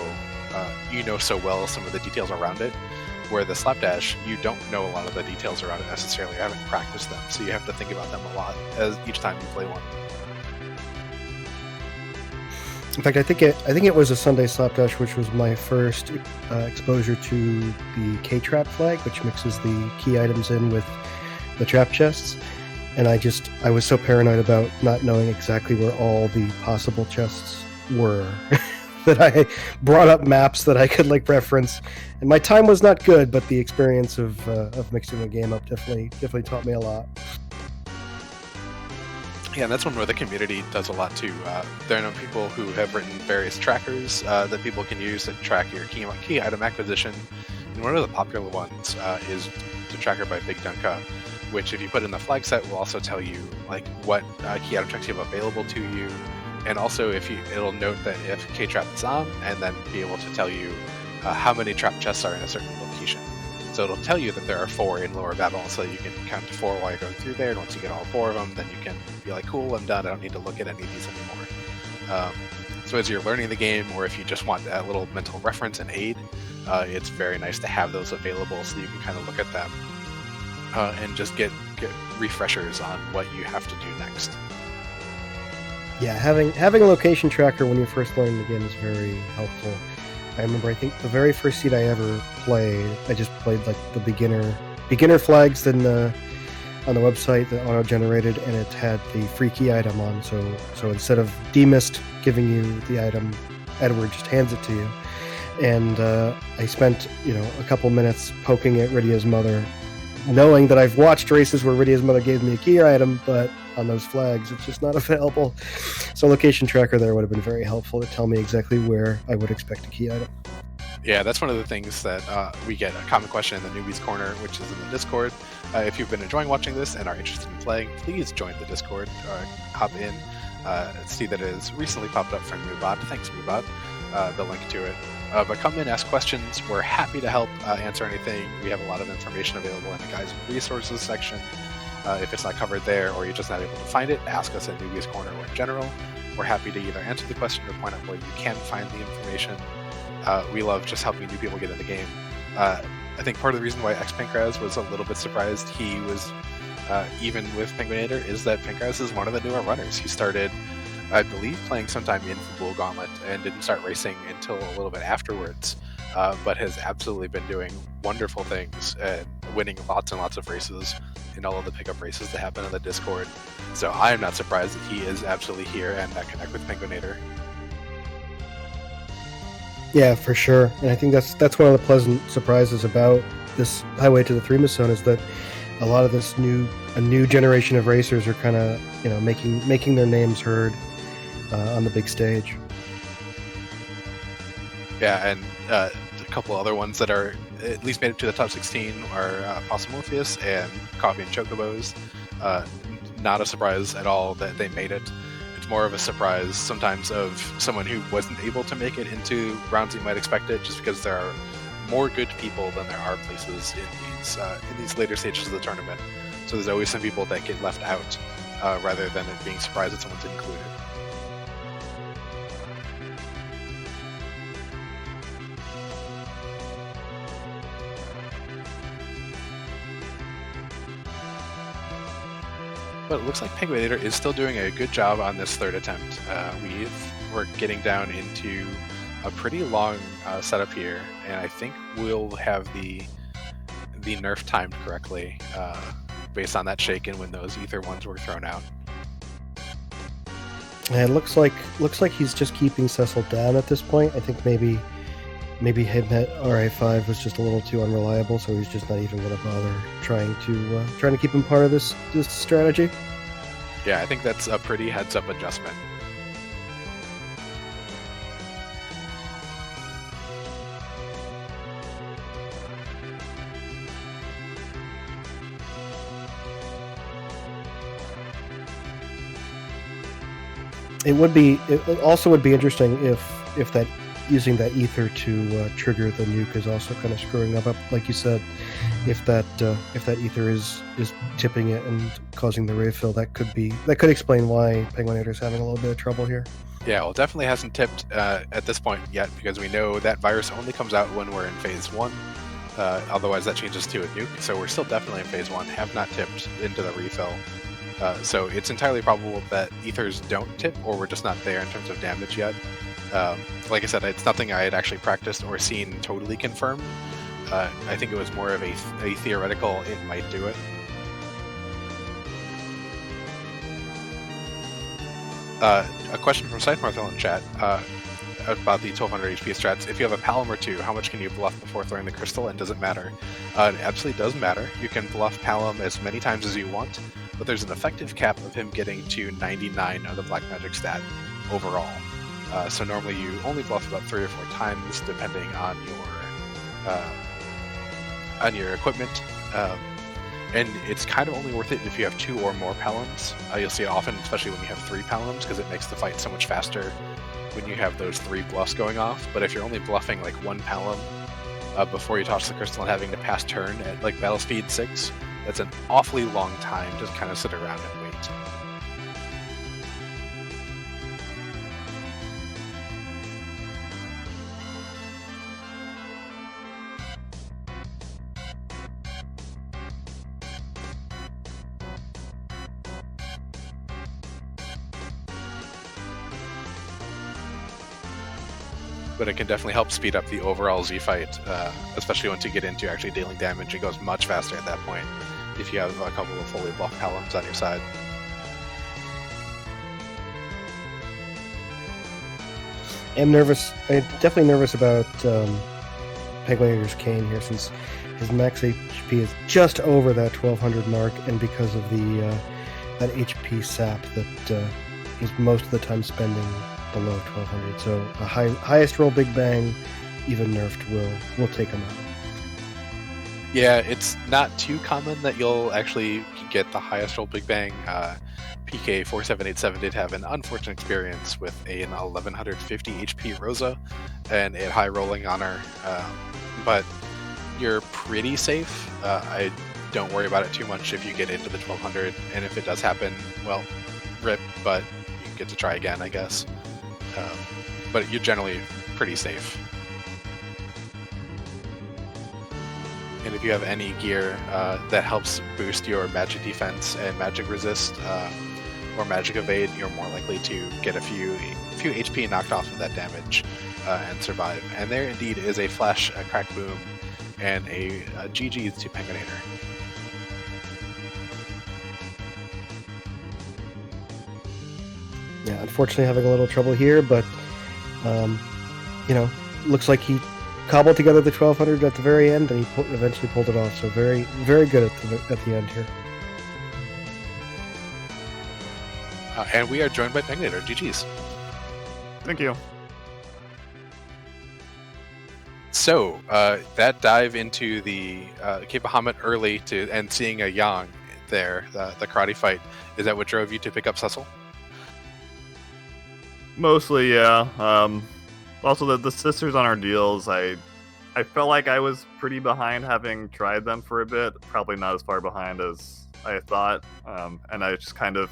so well some of the details around it, where the Slapdash, you don't know a lot of the details around it necessarily, you haven't practiced them, so you have to think about them a lot as each time you play one. In fact, I think it was a Sunday Slapdash, which was my first exposure to the K-Trap flag, which mixes the key items in with the trap chests. And I was so paranoid about not knowing exactly where all the possible chests were that I brought up maps that I could reference. And my time was not good, but the experience of mixing the game up definitely taught me a lot. Yeah, and that's one where the community does a lot too. There are no people who have written various trackers that people can use to track your key item acquisition. And one of the popular ones is the tracker by Big Dunka, which if you put in the flag set will also tell you what key item tracks you have available to you, and also it'll note that if K-trap is on, and then be able to tell you how many trap chests are in a certain location. So it'll tell you that there are 4 in Lower Babel, so you can count to 4 while you're going through there, and once you get all 4 of them, then you can be like, cool, I'm done, I don't need to look at any of these anymore. So as you're learning the game, or if you just want a little mental reference and aid, it's very nice to have those available so you can kind of look at them and just get refreshers on what you have to do next. Yeah, having a location tracker when you're first learning the game is very helpful. I remember, I think the very first seed I ever played, I just played like the beginner flags on the website that auto-generated, and it had the free key item on. So instead of Demist giving you the item, Edward just hands it to you. And I spent a couple minutes poking at Rydia's mother, knowing that I've watched races where Rydia's mother gave me a key item, but on those flags it's just not available. So location tracker there would have been very helpful to tell me exactly where I would expect a key item. Yeah, that's one of the things that we get a common question in the Newbies Corner, which is in the Discord. If you've been enjoying watching this and are interested in playing, please join the Discord. Hop in. See that it has recently popped up from Moobot. Thanks, Moobot. The link to it. But come in, ask questions. We're happy to help answer anything. We have a lot of information available in the Guides and Resources section. If it's not covered there, or you're just not able to find it, ask us at Newbies Corner or in general. We're happy to either answer the question or point out where you can find the information. We love just helping new people get in the game. I think part of the reason why xPankraz was a little bit surprised he was even with penguin8r is that Pankraz is one of the newer runners. He started, I believe, playing sometime in Football Gauntlet and didn't start racing until a little bit afterwards, but has absolutely been doing wonderful things and winning lots and lots of races in all of the pickup races that happen in the Discord. So I am not surprised that he is absolutely here and connect with penguin8r. Yeah, for sure. And I think that's one of the pleasant surprises about this Highway to the Threemus Zone is that a lot of this new generation of racers are kind of making their names heard on the big stage. Yeah, and a couple other ones that are at least made it to the top 16 are Possumorpheus and Coffee and Chocobos. Not a surprise at all that they made it. It's more of a surprise sometimes of someone who wasn't able to make it into rounds you might expect it, just because there are more good people than there are places in these later stages of the tournament. So there's always some people that get left out rather than it being surprised that someone's included. But it looks like penguin8r is still doing a good job on this third attempt. We're getting down into a pretty long setup here, and I think we'll have the nerf timed correctly based on that shake-in when those ether ones were thrown out. And it looks like he's just keeping Cecil down at this point. I think maybe hitting that RA5 was just a little too unreliable, so he's just not even going to bother trying to keep him part of this strategy. Yeah, I think that's a pretty heads-up adjustment. It also would be interesting if that using that ether to trigger the nuke is also kind of screwing up, like you said. If that ether is tipping it and causing the refill, that could explain why penguin8r is having a little bit of trouble here. Yeah, well, definitely hasn't tipped at this point yet, because we know that virus only comes out when we're in phase 1. Otherwise, that changes to a nuke. So we're still definitely in phase 1. Have not tipped into the refill. So it's entirely probable that ethers don't tip, or we're just not there in terms of damage yet. Like I said, it's nothing I had actually practiced or seen totally confirmed. I think it was more of a theoretical, it might do it. A question from Scythe Marthel in chat about the 1200 HP strats. If you have a Palom or 2, how much can you bluff before throwing the crystal, and does it matter? It absolutely does matter. You can bluff Palom as many times as you want, but there's an effective cap of him getting to 99 of the Black Magic stat overall. So normally you only bluff about 3 or 4 times, depending on your equipment. and it's kind of only worth it if you have 2 or more Palums. You'll see it often, especially when you have 3 Palums, because it makes the fight so much faster when you have those 3 bluffs going off. But if you're only bluffing like 1 Palum before you toss the crystal and having to pass turn at like battle speed 6, that's an awfully long time to kind of sit around and wait. But it can definitely help speed up the overall Z fight, especially once you get into actually dealing damage. It goes much faster at that point if you have a couple of fully buffed Palums on your side. I'm nervous. I'm definitely nervous about penguin8r's Cane here, since his max HP is just over that 1200 mark, and because of the that HP sap that he's most of the time spending below 1200. So a highest roll Big Bang, even nerfed, will take him out. Yeah, it's not too common that you'll actually get the highest roll Big Bang. PK4787 did have an unfortunate experience with an 1150 HP Rosa and a high rolling on her, but you're pretty safe. I don't worry about it too much if you get into the 1200, and if it does happen, well, rip, but you get to try again, I guess. But you're generally pretty safe. And if you have any gear that helps boost your magic defense and magic resist or magic evade, you're more likely to get a few HP knocked off of that damage and survive. And there indeed is a flash, a crack boom, and a GG to penguin8r. Yeah, unfortunately having a little trouble here, but looks like he cobbled together the 1200 at the very end, and he eventually pulled it off. So very, very good at the end here. And we are joined by penguin8r. GG's. Thank you. So that dive into the Cape Bahamut early and seeing a Yang there, the karate fight, is that what drove you to pick up Cecil? Mostly, yeah. Also, the sisters on our deals, I felt like I was pretty behind, having tried them for a bit. Probably not as far behind as I thought. And I just kind of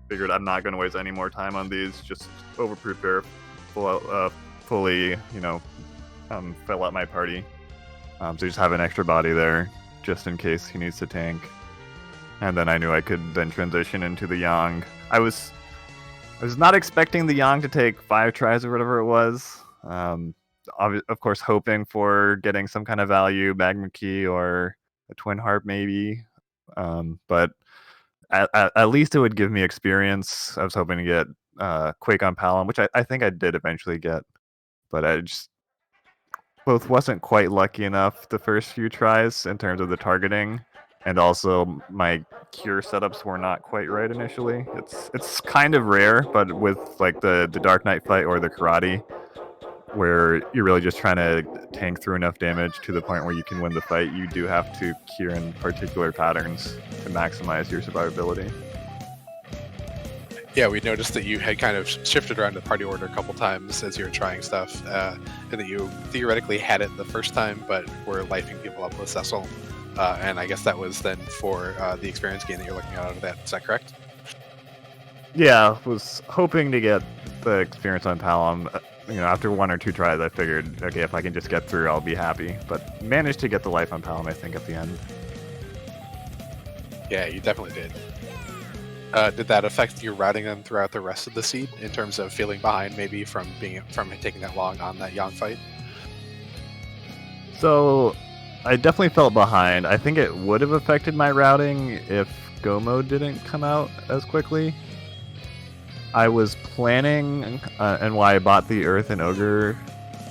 figured I'm not going to waste any more time on these. Just over-prepare, fully, fill out my party. So just have an extra body there, just in case he needs to tank. And then I knew I could then transition into the Yang. I was not expecting the Yang to take 5 tries or whatever it was. Of course, hoping for getting some kind of value, Magma Key or a Twin Harp maybe. But at least it would give me experience. I was hoping to get Quake on Palom, which I think I did eventually get. But I just both wasn't quite lucky enough the first few tries in terms of the targeting. And also, my cure setups were not quite right initially. It's kind of rare, but with like the Dark Knight fight or the karate, where you're really just trying to tank through enough damage to the point where you can win the fight, you do have to cure in particular patterns to maximize your survivability. Yeah, we noticed that you had kind of shifted around the party order a couple times as you were trying stuff, and that you theoretically had it the first time, but were lifing people up with Cecil. And I guess that was then for the experience gain that you're looking at out of that. Is that correct? Yeah, was hoping to get the experience on Palom. After 1 or 2 tries, I figured, okay, if I can just get through, I'll be happy. But managed to get the life on Palom, I think, at the end. Yeah, you definitely did. Did that affect your routing them throughout the rest of the seed in terms of feeling behind, maybe from taking that long on that Yang fight? So I definitely felt behind. I think it would have affected my routing if Go Mode didn't come out as quickly. I was planning, and why I bought the Earth and Ogre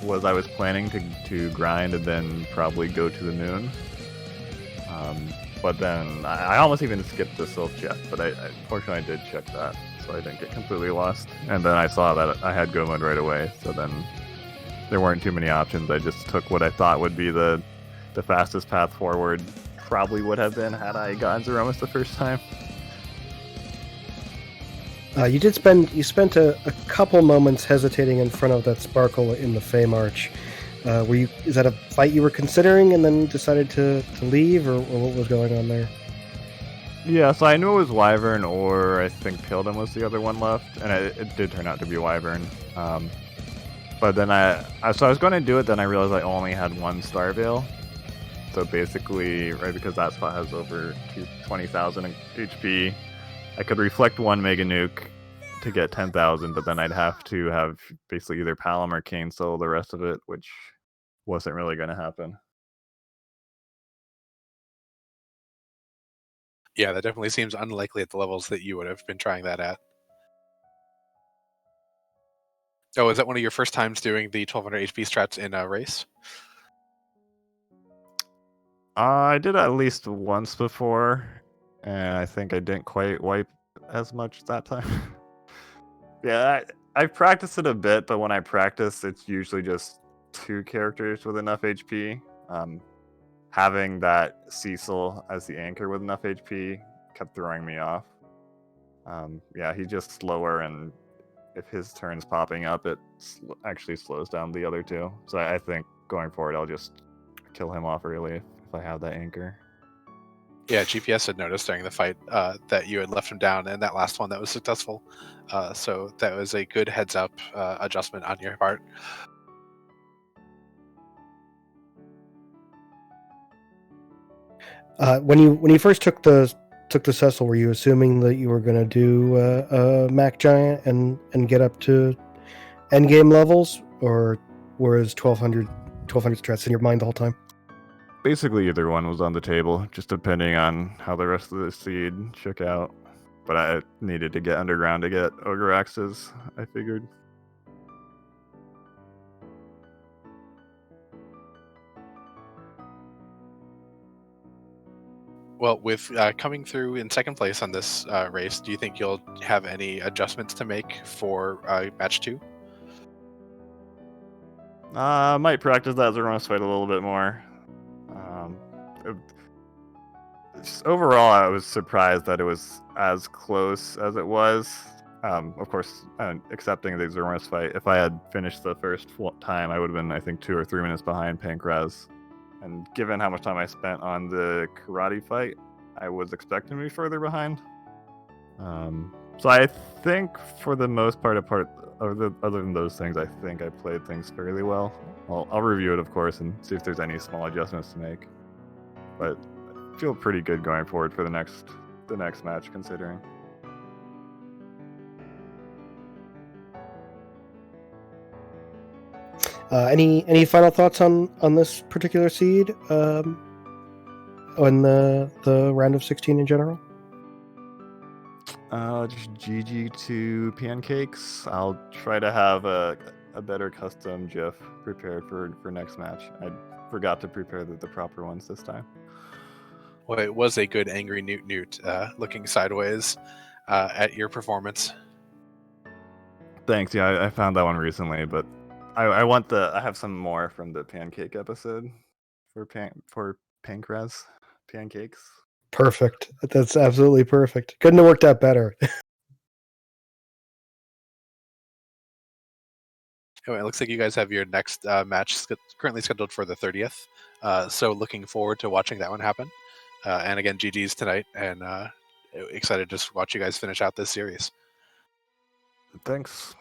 was I was planning to grind and then probably go to the moon. But then I almost even skipped the Silk Chest, but fortunately I did check that, so I didn't get completely lost. And then I saw that I had Go Mode right away, so then there weren't too many options. I just took what I thought would be the fastest path forward, probably would have been had I gotten Zeromus the first time. You spent a couple moments hesitating in front of that sparkle in the Fame Arch. Is that a fight you were considering and then decided to leave, or what was going on there? Yeah, so I knew it was Wyvern, or I think Pilden was the other one left, and it did turn out to be Wyvern. But then so I was going to do it, then I realized I only had one Star Veil. So basically, right, because that spot has over 20,000 HP, I could reflect one Mega Nuke to get 10,000, but then I'd have to have basically either Palom or Kane solo the rest of it, which wasn't really going to happen. Yeah, that definitely seems unlikely at the levels that you would have been trying that at. Oh, is that one of your first times doing the 1200 HP strats in a race? I did at least once before, and I think I didn't quite wipe as much that time. Yeah, I practiced it a bit, but when I practice, it's usually just 2 characters with enough HP. Having that Cecil as the anchor with enough HP kept throwing me off. Yeah, he's just slower, and if his turn's popping up, it actually slows down the other 2. So I think going forward, I'll just kill him off early if I have that anchor. Yeah, GPS had noticed during the fight that you had left him down, and that last one that was successful. So that was a good heads-up adjustment on your part. When you first took the Cecil, were you assuming that you were going to do a Mac Giant and get up to endgame levels, or was 1200 strats in your mind the whole time? Basically, either one was on the table, just depending on how the rest of the seed shook out. But I needed to get underground to get Ogre Axes, I figured. Well, with coming through in second place on this race, do you think you'll have any adjustments to make for match 2? I might practice that Zeromus fight a little bit more. Overall, I was surprised that it was as close as it was. Of course, accepting the Zeromus fight, if I had finished the first time, I would have been, I think, 2 or 3 minutes behind PenkRaz. And given how much time I spent on the karate fight, I was expecting to be further behind. So I think, for the most part, other than those things, I think I played things fairly well. I'll review it, of course, and see if there's any small adjustments to make. But I feel pretty good going forward for the next match, considering. Any final thoughts on this particular seed, on the round of 16 in general? Just GG to Pancakes. I'll try to have a better custom GIF prepared for next match. I forgot to prepare the proper ones this time. Well, it was a good angry Newt looking sideways at your performance. Thanks. Yeah, I found that one recently, but I have some more from the pancake episode for PenkRaz pancakes. Perfect. That's absolutely perfect. Couldn't have worked out better. Anyway, it looks like you guys have your next match currently scheduled for the 30th. So looking forward to watching that one happen. And again, GG's tonight, and excited to just watch you guys finish out this series. Thanks.